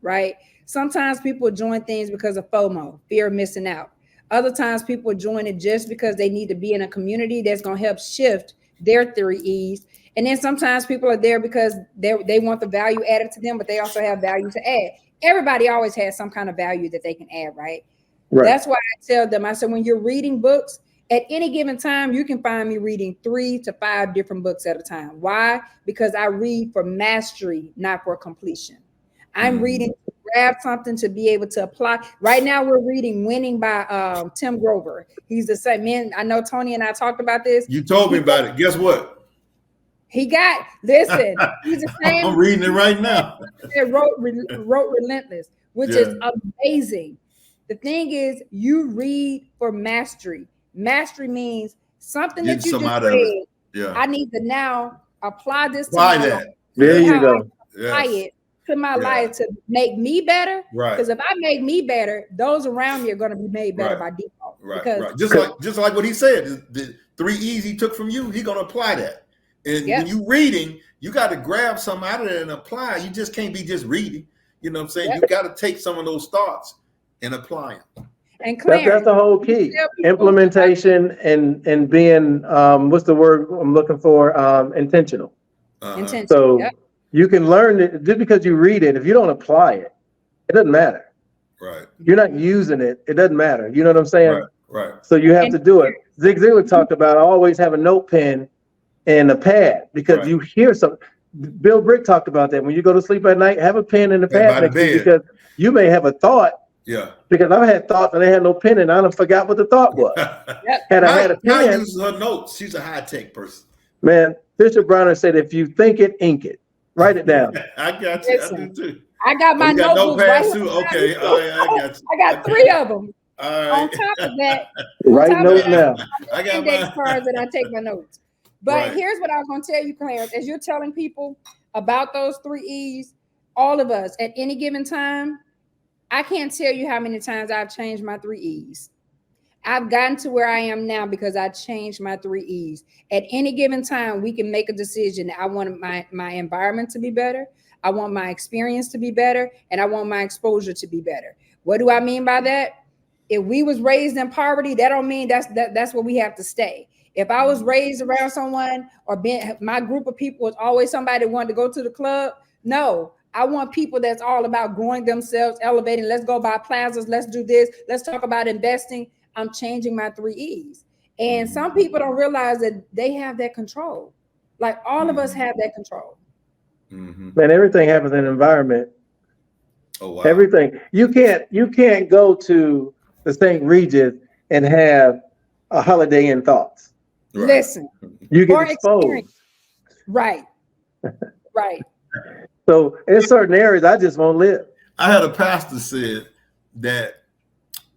Speaker 1: right? Sometimes people join things because of FOMO, fear of missing out. Other times people join it just because they need to be in a community that's going to help shift their 3 E's. And then sometimes people are there because they want the value added to them, but they also have value to add. Everybody always has some kind of value that they can add, right? That's why I tell them, I said, when you're reading books, at any given time, you can find me reading 3 to 5 different books at a time. Why? Because I read for mastery, not for completion. I'm reading to grab something to be able to apply. Right now, we're reading Winning by Tim Grover. He's the same man. I know Tony and I talked about this.
Speaker 3: You told me about it. Guess what?
Speaker 1: He's the same.
Speaker 3: I'm reading it right now.
Speaker 1: wrote Relentless, which is amazing. The thing is, you read for mastery. Mastery means something that you just read. Yeah. I need to now apply this to my life.
Speaker 2: There you go.
Speaker 1: Apply it to my life to make me better. Right. Because if I make me better, those around me are going to be made better by default.
Speaker 3: Right. Just like what he said, the 3 E's he took from you, he's going to apply that. And when you reading, you got to grab something out of it and apply. You just can't be just reading. You know what I'm saying? You got to take some of those thoughts and apply them.
Speaker 1: And Clarence,
Speaker 2: that's the whole key. Implementation and being what's the word I'm looking for? Intentional.
Speaker 1: Intentional.
Speaker 2: So you can learn it just because you read it. If you don't apply it, it doesn't matter.
Speaker 3: Right.
Speaker 2: You're not using it. It doesn't matter. You know what I'm saying?
Speaker 3: Right.
Speaker 2: So you have to do it. Zig Ziglar talked about always have a note pen and a pad, because you hear something. Bill Brick talked about that. When you go to sleep at night, have a pen and a pad next to you, because you may have a thought.
Speaker 3: Yeah.
Speaker 2: Because I've had thoughts and I had no pen and I done forgot what the thought was. Had I had a pen.
Speaker 3: I use her notes. She's a high-tech person.
Speaker 2: Man, Bishop Bronner said, if you think it, ink it. Write it down.
Speaker 3: I got you. I do too.
Speaker 1: I got my notebooks right
Speaker 3: too. Okay. All right. I got you.
Speaker 1: I got 3 of them.
Speaker 3: All right.
Speaker 1: On top of that,
Speaker 2: write notes now.
Speaker 1: I got index cards and I take my notes. But here's what I was going to tell you, Clarence. As you're telling people about those 3 E's, all of us at any given time, I can't tell you how many times I've changed my 3 E's. I've gotten to where I am now because I changed my 3 E's. At any given time, we can make a decision. I want my environment to be better. I want my experience to be better. And I want my exposure to be better. What do I mean by that? If we was raised in poverty, that don't mean that's where we have to stay. If I was raised around someone or my group of people was always somebody that wanted to go to the club, no. I want people that's all about growing themselves, elevating. Let's go buy plazas. Let's do this. Let's talk about investing. I'm changing my 3 E's. And some people don't realize that they have that control. Like all of us have that control.
Speaker 2: Man, everything happens in environment.
Speaker 3: Oh, wow.
Speaker 2: Everything. You can't go to the St. Regis and have a Holiday Inn Thoughts.
Speaker 1: Right. Listen.
Speaker 2: You get exposed.
Speaker 1: Right.
Speaker 2: So in certain areas, I just won't live.
Speaker 3: I had a pastor said that,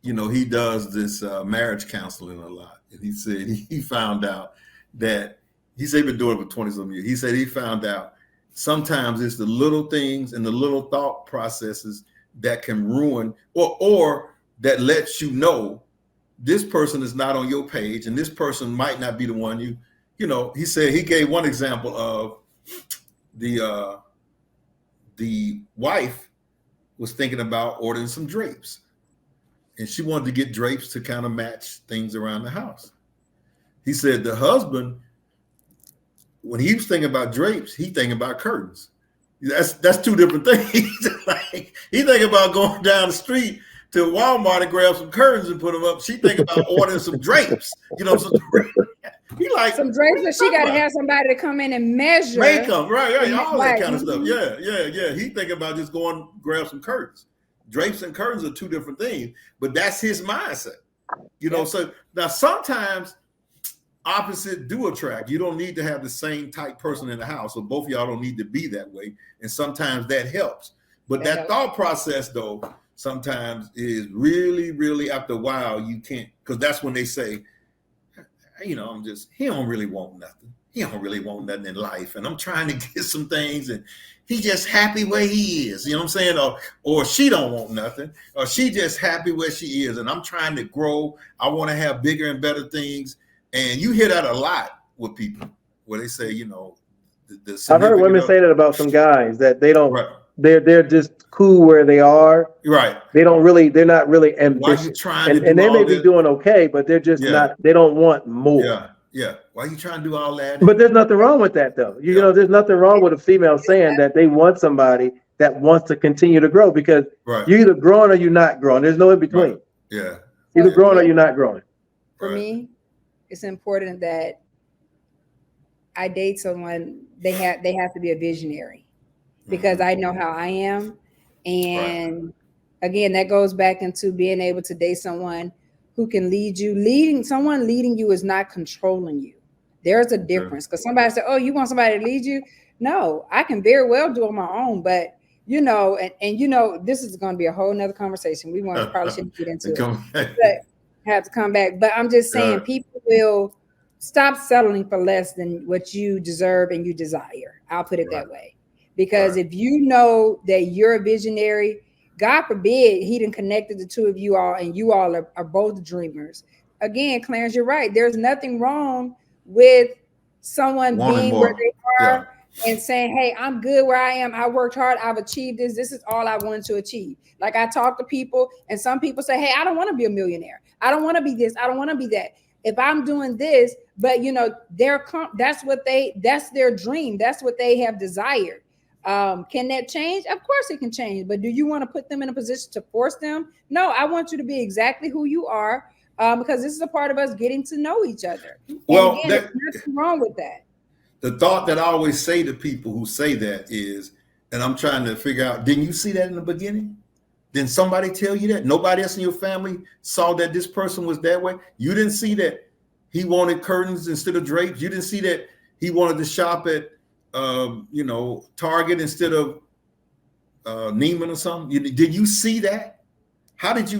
Speaker 3: he does this marriage counseling a lot. And he said he found out that, he said he's been doing it for 20-some years. He said he found out sometimes it's the little things and the little thought processes that can ruin or that lets you know this person is not on your page and this person might not be the one you know. He said, he gave one example of the wife was thinking about ordering some drapes, and she wanted to get drapes to kind of match things around the house. He said the husband, when he was thinking about drapes, he thinking about curtains. That's two different things. Like, he thinking about going down the street to Walmart and grab some curtains and put them up. She thinking about ordering some drapes. You know, he like
Speaker 1: some drapes that she got to have somebody to come in and measure.
Speaker 3: Make them, right, all that kind of stuff. Yeah. He thinking about just going grab some curtains. Drapes and curtains are two different things, but that's his mindset. You know, so now sometimes opposite do attract. You don't need to have the same type person in the house, so both of y'all don't need to be that way. And sometimes that helps. But that thought process, though, sometimes is really, really after a while, you can't, because that's when they say, you know, he don't really want nothing. He don't really want nothing in life. And I'm trying to get some things and he just happy where he is. You know what I'm saying? Or she don't want nothing, or she just happy where she is. And I'm trying to grow. I want to have bigger and better things. And you hear that a lot with people where they say, you know,
Speaker 2: I've heard women say that about some guys, that they don't, they're just cool where they are.
Speaker 3: Right.
Speaker 2: They're not really ambitious. And they may be doing okay, but they're just not, they don't want more.
Speaker 3: Yeah. Why are you trying to do all that?
Speaker 2: But there's nothing wrong with that, though. You know, there's nothing wrong with a female saying that they want somebody that wants to continue to grow, because you're either growing or you're not growing. There's no in between.
Speaker 3: Right. Yeah.
Speaker 2: Either growing or you're not growing.
Speaker 1: For me, it's important that I date someone, they have to be a visionary, because I know how I am. And again, that goes back into being able to date someone who can lead you. Someone leading you is not controlling you. There's a difference, because somebody said, oh, you want somebody to lead you? No, I can very well do it on my own, but you know, and you know, this is going to be a whole nother conversation. We probably shouldn't get into it, but have to come back. But I'm just saying, people will stop settling for less than what you deserve and you desire. I'll put it that way. Because if you know that you're a visionary, God forbid he done connected the two of you all and you all are both dreamers. Again, Clarence, you're right. There's nothing wrong with someone being where they are and saying, hey, I'm good where I am. I worked hard. I've achieved this. This is all I wanted to achieve. Like, I talk to people, and some people say, hey, I don't want to be a millionaire. I don't want to be this. I don't want to be that. If I'm doing this, but you know, that's their dream. That's what they have desired. Can that change? Of course it can change, but do you want to put them in a position to force them? No, I want you to be exactly who you are, because this is a part of us getting to know each other.
Speaker 3: Well,
Speaker 1: and again, there's nothing wrong with that.
Speaker 3: The thought that I always say to people who say that is, and I'm trying to figure out, didn't you see that in the beginning? Didn't somebody tell you that? Nobody else in your family saw that this person was that way? You didn't see that he wanted curtains instead of drapes? You didn't see that he wanted to shop at you know, Target instead of Neiman or something? Did you see that? How did you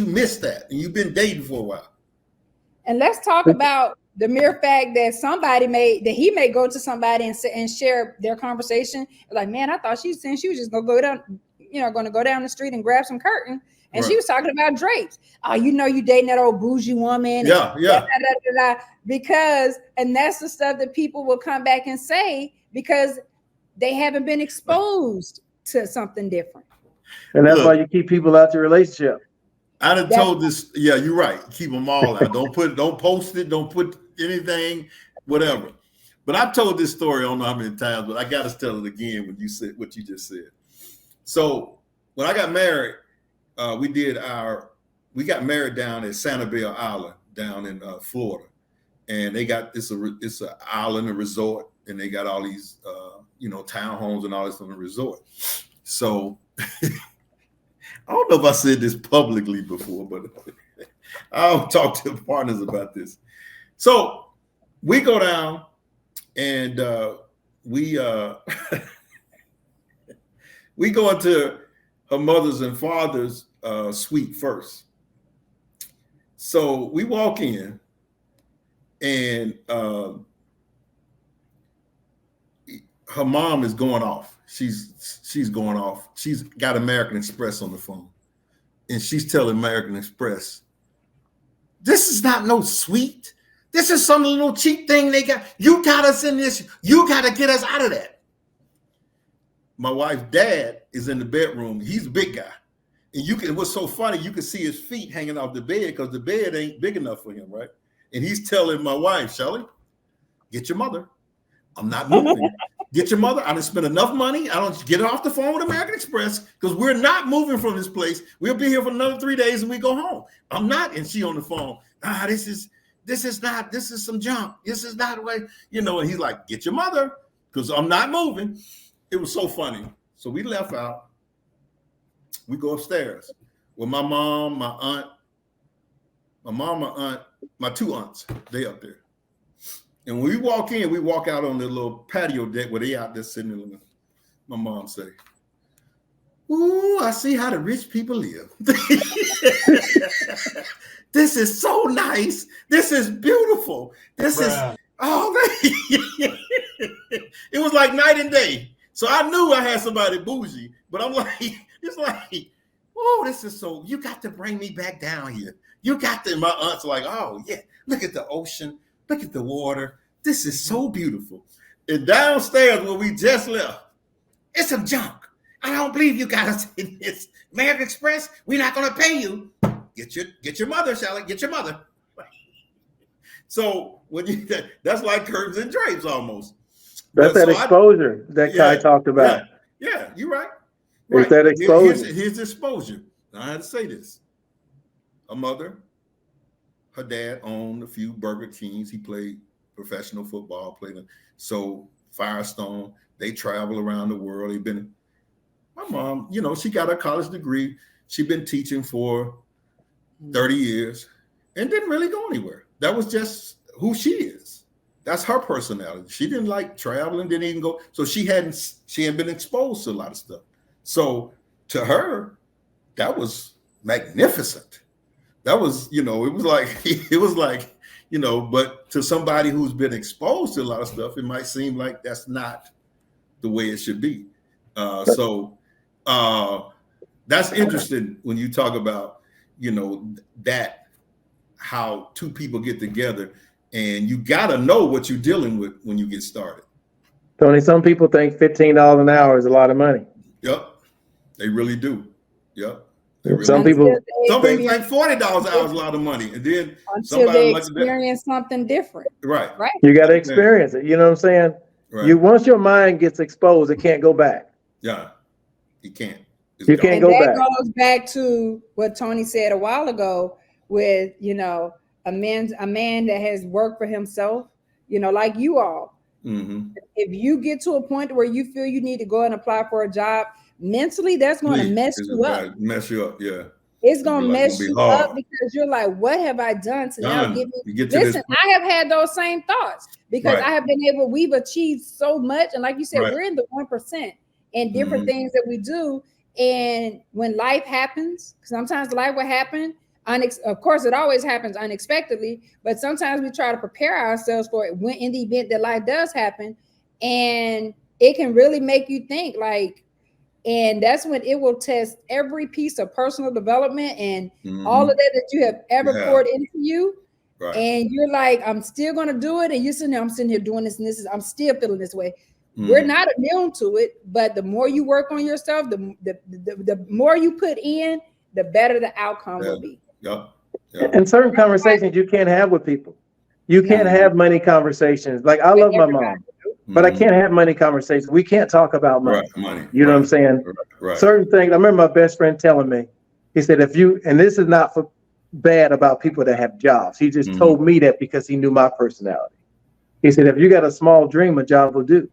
Speaker 3: miss that? And you've been dating for a while. And
Speaker 1: let's talk about the mere fact that he may go to somebody and share their conversation. Like, man, I thought she was saying she was just gonna go down the street and grab some curtain. And she was talking about drapes. Oh, you know, you dating that old bougie woman. Because that's the stuff that people will come back and say, because they haven't been exposed to something different.
Speaker 2: And that's why you keep people out your relationship.
Speaker 3: I done told this. Yeah, you're right. Keep them all out. Don't post it. Don't put anything, whatever. But I've told this story, I don't know how many times, but I got to tell it again when you said what you just said. So when I got married, we got married down at Sanibel Island down in Florida, and they got it's an island, a resort, and they got all these you know, townhomes and all this on the resort. So I don't know if I said this publicly before, but I'll talk to partners about this. So we go down and we go into her mother's and father's suite first. So we walk in, and her mom is going off. She's going off. She's got American Express on the phone, and she's telling American Express, "This is not no suite. This is some little cheap thing they got. You got us in this. You got to get us out of that." My wife's dad is in the bedroom. He's a big guy, and what's so funny, you can see his feet hanging off the bed because the bed ain't big enough for him, right? And he's telling my wife, "Shelly, get your mother. I'm not moving. Get your mother. I done spent enough money. I don't get her off the phone with American Express because we're not moving from this place. We'll be here for another 3 days and we go home. I'm not." And she on the phone. This is some junk. This is not the way, and he's like, "Get your mother because I'm not moving." It was so funny. So we left out. We go upstairs with my mom, my aunt, my two aunts. They up there. And when we walk in, we walk out on the little patio deck where they out there sitting there. My mom say, "Ooh, I see how the rich people live." This is so nice. This is beautiful. This is, it was like night and day. So I knew I had somebody bougie, but I'm like, it's like, "Oh, this is so, you got to bring me back down here. You got to," my aunt's like, "Oh yeah, look at the ocean. Look at the water. This is so beautiful." And downstairs where we just left, it's some junk. "I don't believe you got us in this. American Express, we're not going to pay you. Get your mother, Shelly. Get your mother." So that's like curtains and drapes almost.
Speaker 2: That's that exposure that Kai talked about.
Speaker 3: Yeah, you're right.
Speaker 2: It's that exposure.
Speaker 3: Here's the exposure. Now, I had to say this. A mother, her dad owned a few Burger Kings. He played professional football, so Firestone, they travel around the world. My mom, she got her college degree. She'd been teaching for 30 years and didn't really go anywhere. That was just who she is. That's her personality. She didn't like traveling, didn't even go. So she hadn't been exposed to a lot of stuff. So to her, that was magnificent. That was, it was like, but to somebody who's been exposed to a lot of stuff, it might seem like that's not the way it should be. So that's interesting when you talk about, that how two people get together, and you got to know what you're dealing with when you get started.
Speaker 2: Tony, some people think $15 an hour is a lot of money.
Speaker 3: Yep, they really do. Yep.
Speaker 2: Some people
Speaker 3: think $40 an hour is a lot of money, and then
Speaker 1: until they experience something different.
Speaker 3: Right.
Speaker 2: You got to experience it. You know what I'm saying?
Speaker 3: Right.
Speaker 2: Once your mind gets exposed, it can't go back.
Speaker 3: Yeah, you can't.
Speaker 2: You can't go back.
Speaker 1: That goes back to what Tony said a while ago with, a man that has worked for himself, like you all.
Speaker 3: Mm-hmm.
Speaker 1: If you get to a point where you feel you need to go and apply for a job, mentally, that's going to mess you up.
Speaker 3: Mess you up, yeah.
Speaker 1: It's going to mess you up because you're like, what have I done to now get me? Listen, I have had those same thoughts because I have been we've achieved so much. And like you said, we're in the 1% in different things that we do. And when life happens, sometimes life will happen. Of course, it always happens unexpectedly, but sometimes we try to prepare ourselves for it when in the event that life does happen. And it can really make you think and that's when it will test every piece of personal development and all of that you have ever poured into you.
Speaker 3: Right.
Speaker 1: And you're like, I'm still going to do it. And I'm sitting here doing this and I'm still feeling this way. We're not immune to it, but the more you work on yourself, the more you put in, the better the outcome will be.
Speaker 3: Yep.
Speaker 2: And certain conversations you can't have with people. You can't have money conversations. Like I love my mom, but I can't have money conversations. We can't talk about money. You know what I'm saying?
Speaker 3: Right.
Speaker 2: Certain things. I remember my best friend telling me, he said, and this is not for bad about people that have jobs. He just told me that because he knew my personality. He said, if you got a small dream, a job will do.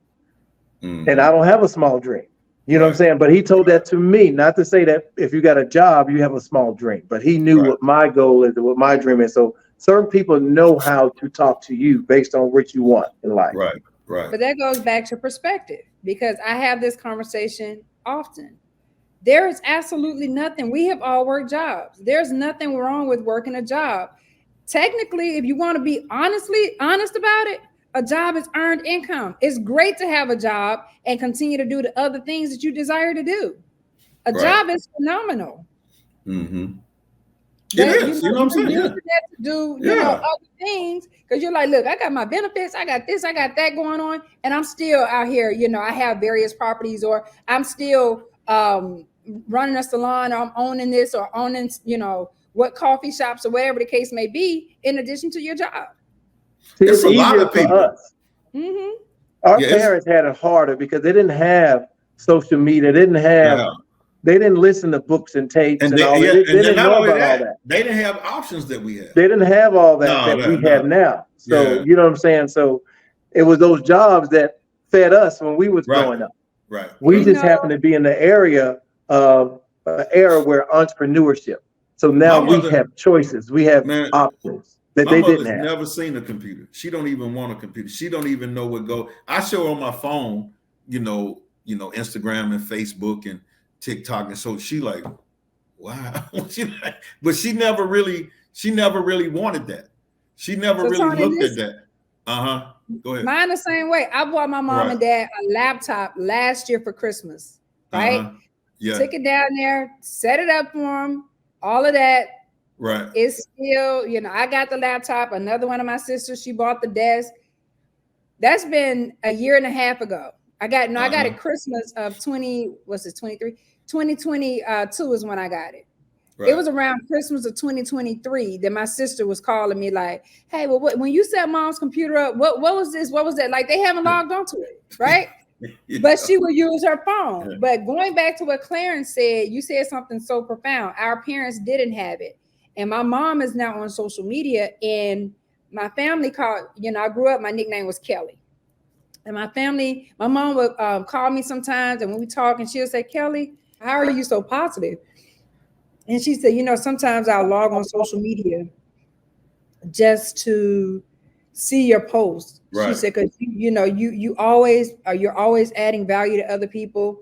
Speaker 2: And I don't have a small dream. You know what I'm saying? But he told that to me, not to say that if you got a job, you have a small dream. But he knew what my goal is and what my dream is. So certain people know how to talk to you based on what you want in life.
Speaker 3: Right.
Speaker 1: But that goes back to perspective, because I have this conversation often. There is absolutely nothing. We have all worked jobs. There's nothing wrong with working a job. Technically, if you want to be honest about it, A job is earned income. It's great to have a job and continue to do the other things that you desire to do. A job is phenomenal.
Speaker 3: Mm-hmm. It is. You know what I'm saying?
Speaker 1: To do other things, because you're like, look, I got my benefits, I got this, I got that going on, and I'm still out here. I have various properties, or I'm still running a salon, or I'm owning this, or owning, what coffee shops or whatever the case may be, in addition to your job.
Speaker 2: See,
Speaker 3: it's a lot of people.
Speaker 2: Us.
Speaker 1: Mm-hmm.
Speaker 2: Our parents had it harder because they didn't have social media. They didn't listen to books and tapes and all that. They didn't know about all that.
Speaker 3: They didn't have options that we have.
Speaker 2: They didn't have all that we have now. So you know what I'm saying? So it was those jobs that fed us when we was growing up.
Speaker 3: Right.
Speaker 2: We just happened to be in the area of an era where entrepreneurship. So now we have choices. We have options that they didn't have.
Speaker 3: Never seen a computer. She don't even want a computer. She don't even know what go. I show her on my phone, Instagram and Facebook and TikTok, and so she like, wow. But she never really wanted that. She never really looked at that. Go ahead.
Speaker 1: Mine the same way. I bought my mom and dad a laptop last year for Christmas. Right?
Speaker 3: Yeah.
Speaker 1: Took it down there, set it up for them, all of that.
Speaker 3: Right.
Speaker 1: It's still, I got the laptop. Another one of my sisters, she bought the desk. That's been a year and a half ago. I got it Christmas of 2022 is when I got it. Right. It was around Christmas of 2023 that my sister was calling me like, hey, well, when you set mom's computer up, what was this? What was that? Like, they haven't logged onto it, right? But she would use her phone. Yeah. But going back to what Clarence said, you said something so profound. Our parents didn't have it. And my mom is now on social media, and my family called, I grew up, my nickname was Kelly. And my mom would call me sometimes, and when we talk, and she'll say, Kelly, how are you so positive? And she said, sometimes I'll log on social media just to see your posts. Right. She said, because you're always adding value to other people.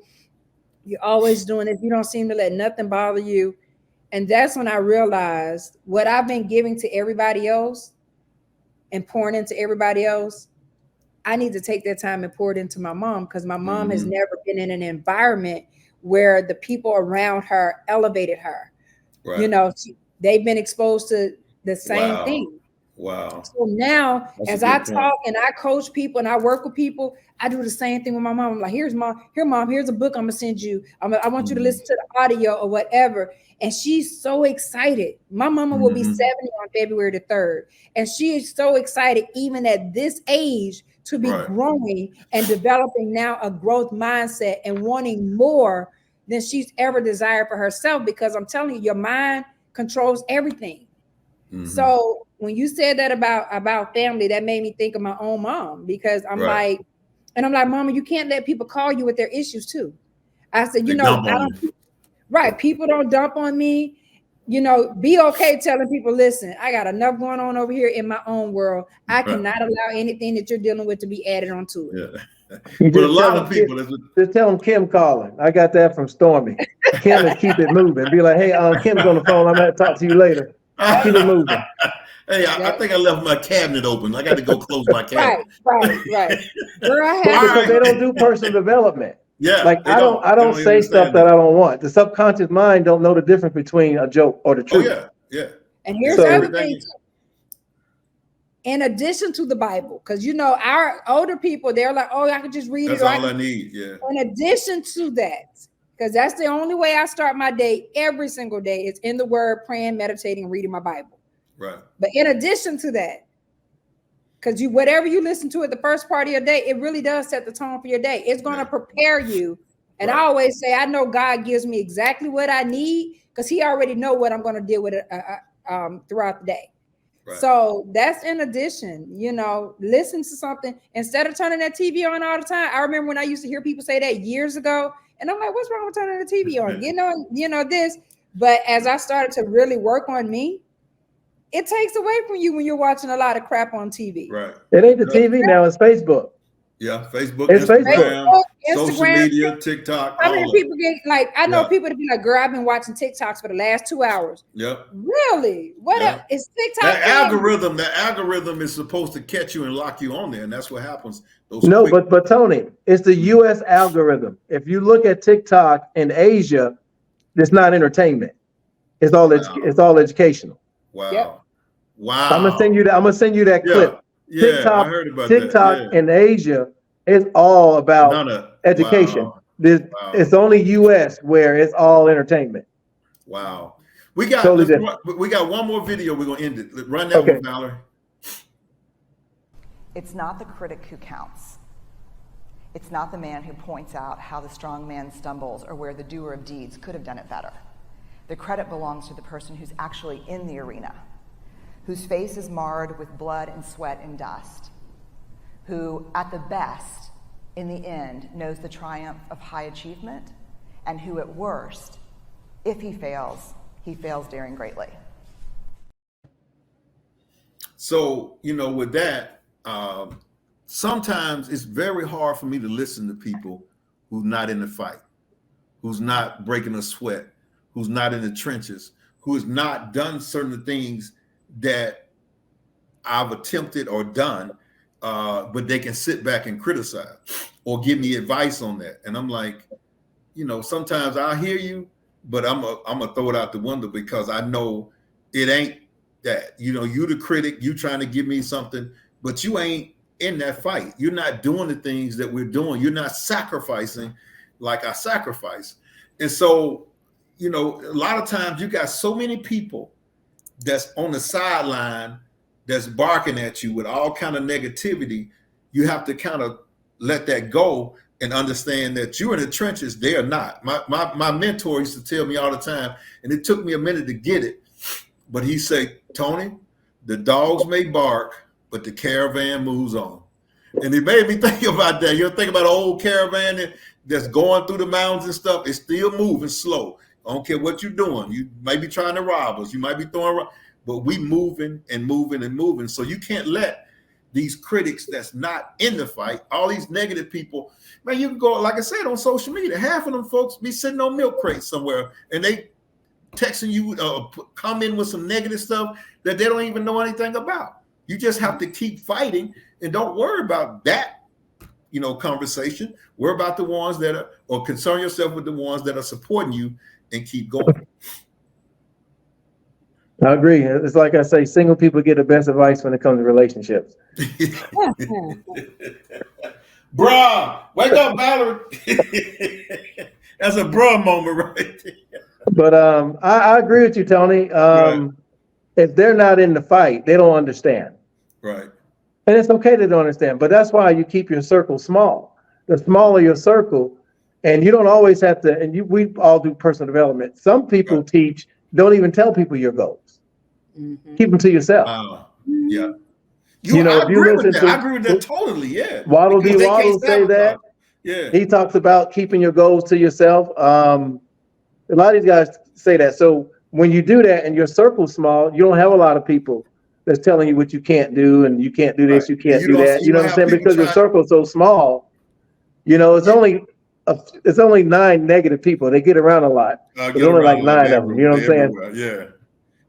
Speaker 1: You're always doing it. You don't seem to let nothing bother you. And that's when I realized what I've been giving to everybody else and pouring into everybody else, I need to take that time and pour it into my mom, because my mom has never been in an environment where the people around her elevated her. Right. They've been exposed to the same thing.
Speaker 3: Wow.
Speaker 1: So now, as I talk and I coach people and I work with people, I do the same thing with my mom. I'm like, here's a book I'm gonna send you. I want you to listen to the audio or whatever. And she's so excited. My mama will be 70 on February the 3rd. And she is so excited, even at this age, to be growing and developing now a growth mindset and wanting more than she's ever desired for herself. Because I'm telling you, your mind controls everything. So when you said that about family, that made me think of my own mom, because I'm like, Mama, you can't let people call you with their issues too. I said, people don't dump on me. Be okay telling people, listen, I got enough going on over here in my own world. I cannot allow anything that you're dealing with to be added onto it.
Speaker 3: Yeah. But a lot of people
Speaker 2: just tell them Kim calling. I got that from Stormy. Kim and keep it moving. Be like, hey, Kim's on the phone. I'm gonna talk to you later. Keep it moving.
Speaker 3: Hey, I think I left my cabinet open. I got to go close my cabinet.
Speaker 1: Right.
Speaker 2: Because they don't do personal development.
Speaker 3: Yeah.
Speaker 2: Like I don't say stuff that I don't want. The subconscious mind don't know the difference between a joke or the truth.
Speaker 3: Oh, yeah.
Speaker 1: And here's the other thing too. In addition to the Bible, because our older people, they're like, oh, I could just read it.
Speaker 3: That's all I need. Yeah.
Speaker 1: In addition to that, because that's the only way I start my day every single day, is in the Word, praying, meditating, and reading my Bible.
Speaker 3: Right.
Speaker 1: But in addition to that, because whatever you listen to at the first part of your day, it really does set the tone for your day. It's going to prepare you. And I always say, I know God gives me exactly what I need, because He already know what I'm going to deal with throughout the day. Right. So that's in addition, listen to something instead of turning that TV on all the time. I remember when I used to hear people say that years ago, and I'm like, what's wrong with turning the TV on? This. But as I started to really work on me, it takes away from you when you're watching a lot of crap on TV.
Speaker 3: Right.
Speaker 2: It ain't the TV now, it's Facebook.
Speaker 3: Yeah, Facebook,
Speaker 2: It's
Speaker 3: Instagram,
Speaker 1: Facebook,
Speaker 3: social
Speaker 1: Instagram.
Speaker 3: media, TikTok,
Speaker 1: How
Speaker 3: all
Speaker 1: many
Speaker 3: of
Speaker 1: people get like? I know
Speaker 3: Yeah.
Speaker 1: people that be like, "Girl, I've been watching TikToks for the last 2 hours."
Speaker 3: it. Yep.
Speaker 1: Really? What
Speaker 3: Yeah.
Speaker 1: is TikTok?
Speaker 3: The algorithm is supposed to catch you and lock you on there, and that's what happens. Those
Speaker 2: No,
Speaker 3: quick-
Speaker 2: but Tony, it's the U.S. algorithm. If you look at TikTok in Asia, it's not entertainment. It's all it's all educational.
Speaker 3: wow,
Speaker 1: Yep.
Speaker 3: wow.
Speaker 2: I'm gonna send you that
Speaker 3: Yeah,
Speaker 2: clip.
Speaker 3: yeah,
Speaker 2: TikTok,
Speaker 3: I heard about
Speaker 2: TikTok
Speaker 3: that. Yeah.
Speaker 2: in Asia is all about
Speaker 3: None of
Speaker 2: education.
Speaker 3: Wow. Wow.
Speaker 2: It's only U.S. where it's all entertainment.
Speaker 3: Wow. We got
Speaker 2: Totally
Speaker 3: we got one more video. We're gonna end it. Run that
Speaker 2: Okay.
Speaker 3: one, Valerie.
Speaker 10: It's not the critic who counts. It's not the man who points out how the strong man stumbles or where the doer of deeds could have done it better. The credit belongs to the person who's actually in the arena, whose face is marred with blood and sweat and dust, who, at the best, in the end, knows the triumph of high achievement, and who, at worst, if he fails daring greatly.
Speaker 3: So, with that, sometimes it's very hard for me to listen to people who's not in the fight, who's not breaking a sweat, who's not in the trenches, who has not done certain things that I've attempted or done, but they can sit back and criticize or give me advice on that. And I'm like, sometimes I hear you, but I'm gonna throw it out the window because I know it ain't that. You the critic, you trying to give me something, but you ain't in that fight. You're not doing the things that we're doing. You're not sacrificing like I sacrifice. And so, a lot of times you got so many people that's on the sideline that's barking at you with all kind of negativity. You have to kind of let that go and understand that you're in the trenches. They are not. My mentor used to tell me all the time, and it took me a minute to get it, but he said, Tony, the dogs may bark, but the caravan moves on. And it made me think about that. You think about an old caravan that's going through the mountains and stuff. It's still moving slow. I don't care what you're doing. You might be trying to rob us. You might be throwing, but we moving and moving and moving. So you can't let these critics that's not in the fight, all these negative people, man, you can go, like I said, on social media. Half of them folks be sitting on milk crates somewhere and they texting you, come in with some negative stuff that they don't even know anything about. You just have to keep fighting and don't worry about that, conversation. Worry about the ones that are, or concern yourself with the ones that are supporting you and keep going.
Speaker 2: I agree. It's like I say, single people get the best advice when it comes to relationships.
Speaker 3: Bruh, wake up, Valerie. That's a bruh moment right there.
Speaker 2: But I agree with you, Tony.
Speaker 3: Right.
Speaker 2: If they're not in the fight, they don't understand.
Speaker 3: Right.
Speaker 2: And it's okay they don't understand, but that's why you keep your circle small. The smaller your circle, and you don't always have to, and we all do personal development. Some people teach, don't even tell people your goals.
Speaker 1: Mm-hmm.
Speaker 2: Keep them to yourself.
Speaker 3: Yeah.
Speaker 2: I
Speaker 3: agree with that. I agree with that totally, yeah.
Speaker 2: Waddle
Speaker 3: Because
Speaker 2: Dee
Speaker 3: they can't
Speaker 2: Waddle say that.
Speaker 3: sabotage. Yeah.
Speaker 2: He talks about keeping your goals to yourself. A lot of these guys say that. So when you do that and your circle's small, you don't have a lot of people that's telling you what you can't do and you can't do this, you can't do that. You know what I'm saying? Because your circle's so small, it's only 9 negative people. They get around a lot. There's only like 9 of them. You know what I'm saying?
Speaker 3: Yeah.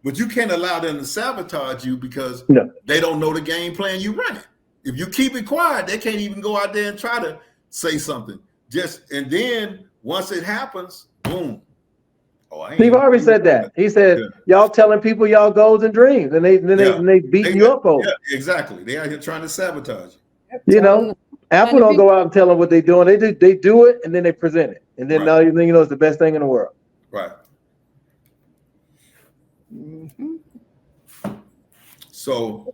Speaker 3: But you can't allow them to sabotage you because they don't know the game plan you running. If you keep it quiet, they can't even go out there and try to say something. And then once it happens, boom.
Speaker 2: Steve Harvey said that. He said, y'all telling people y'all goals and dreams, and they beating you up over.
Speaker 3: Yeah, exactly. They out here trying to sabotage
Speaker 2: you. Apple don't go out and tell them what they're doing. They do it and then they present it. And then now it's the best thing in the world.
Speaker 3: Right.
Speaker 1: Mm-hmm.
Speaker 3: So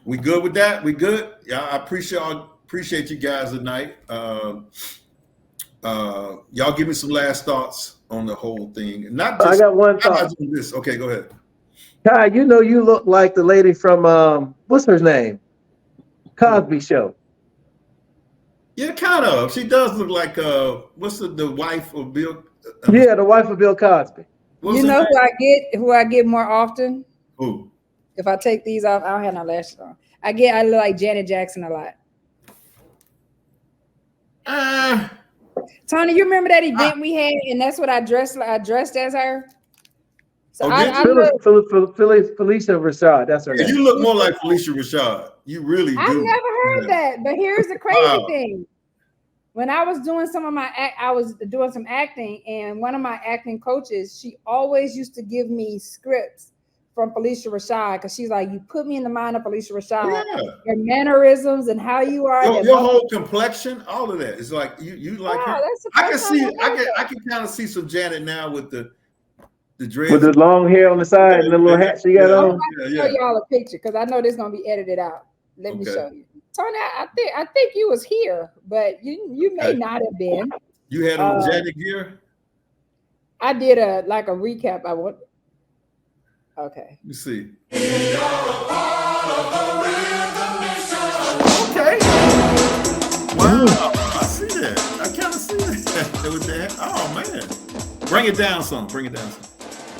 Speaker 3: we good with that? We good? Yeah, I appreciate you guys tonight. Y'all give me some last thoughts on the whole thing.
Speaker 2: I got one thought.
Speaker 3: This. Okay, go ahead.
Speaker 2: Kai, you look like the lady from what's her name? Cosby Show.
Speaker 3: Yeah, kind of. She does look like what's the wife of Bill?
Speaker 2: Yeah, the wife of Bill Cosby.
Speaker 1: You know who I get more often?
Speaker 3: Who?
Speaker 1: If I take these off, I don't have no lashes on. I look like Janet Jackson a lot. Tony, you remember that event we had, and that's what I dressed as her. So
Speaker 3: Oh,
Speaker 1: I
Speaker 2: Felicia Rashad, that's her name.
Speaker 3: You look more like Felicia Rashad. You really do.
Speaker 1: I've never heard that, but here's the crazy
Speaker 3: Wow.
Speaker 1: thing. When I was doing I was doing some acting, and one of my acting coaches, she always used to give me scripts from Felicia Rashad, because she's like, you put me in the mind of Felicia Rashad, your mannerisms and how you are.
Speaker 3: Your whole complexion, all of that. It's like you like her.
Speaker 1: That's the
Speaker 3: I
Speaker 1: first
Speaker 3: can
Speaker 1: time
Speaker 3: see,
Speaker 1: I
Speaker 3: I can kind of see some Janet now with the dreads.
Speaker 2: With the long hair on the side and the little hat she got on.
Speaker 1: I'll show y'all a picture, because I know this is gonna be edited out. Let me show you. Tony, I think you was here, but you may not have been.
Speaker 3: You had on Janet gear?
Speaker 1: I did a recap. Okay.
Speaker 3: Let me see.
Speaker 1: Okay.
Speaker 3: Wow, I see that. I kind of see that with that. Oh man, bring it down some. Bring it down some.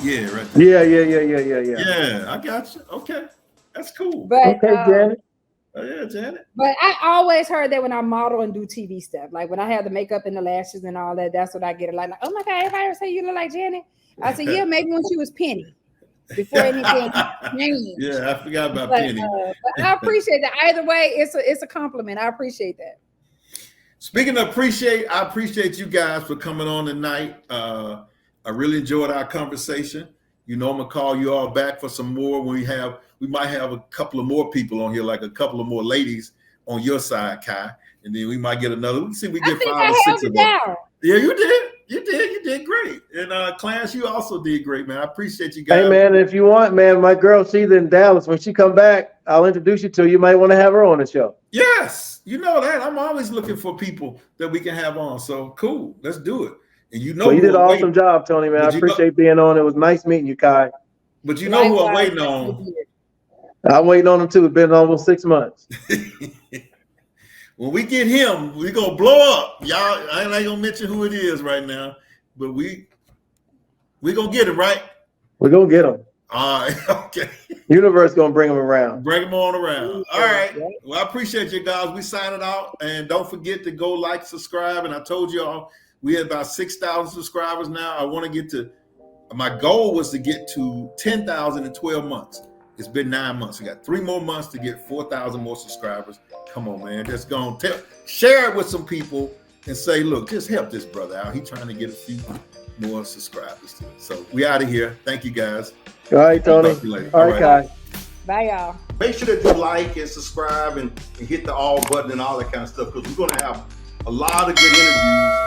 Speaker 3: Yeah, right there.
Speaker 2: Yeah.
Speaker 3: Yeah, I got you. Okay, that's cool.
Speaker 1: But
Speaker 2: Janet.
Speaker 3: Oh yeah, Janet.
Speaker 1: But I always heard that when I model and do TV stuff, like when I have the makeup and the lashes and all that, that's what I get it like, oh my God, everybody ever say you look like Janet. I said, yeah, maybe when she was Penny, before anything changed.
Speaker 3: Yeah, I forgot about
Speaker 1: but,
Speaker 3: Penny.
Speaker 1: But I appreciate that. Either way, it's a compliment. I appreciate that.
Speaker 3: Speaking of appreciate, I appreciate you guys for coming on tonight. I really enjoyed our conversation. You know, I'm gonna call you all back for some more when we might have a couple of more people on here, like a couple of more ladies on your side, Kai, and then we might get another. Let's see if we get 5 or 6 of them. Yeah, you did great. And Clarence, you also did great, man. I appreciate you guys.
Speaker 2: Hey man, if you want, man, my girl, she's in Dallas. When she come back, I'll introduce you to. You might want to have her on the show.
Speaker 3: Yes, you know that. I'm always looking for people that we can have on. So cool, let's do it. And you know,
Speaker 2: well, you did an awesome job, Tony, man. I appreciate being on. It was nice meeting you, Kai.
Speaker 3: But you know who I'm waiting on?
Speaker 2: I'm waiting on him too. It's been almost 6 months.
Speaker 3: When we get him, we're gonna blow up. Y'all, I ain't gonna mention who it is right now, but we gonna get him, right?
Speaker 2: We're gonna get him.
Speaker 3: All right, okay.
Speaker 2: Universe gonna bring him around.
Speaker 3: Bring him on around. All right. Well, I appreciate you guys. We sign it out, and don't forget to go like, subscribe. And I told y'all we had about 6,000 subscribers now. I want to get to. My goal was to get to 10,000 in 12 months. It's been 9 months. We got 3 more months to get 4,000 more subscribers. Come on, man. Just go and share it with some people and say, look, just help this brother out. He's trying to get a few more subscribers too. So we out of here. Thank you guys.
Speaker 2: All right, Tony. All right, guys.
Speaker 1: Bye, y'all.
Speaker 4: Make sure that you like and subscribe and hit the all button and all that kind of stuff, because we're going to have a lot of good interviews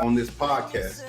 Speaker 4: on this podcast.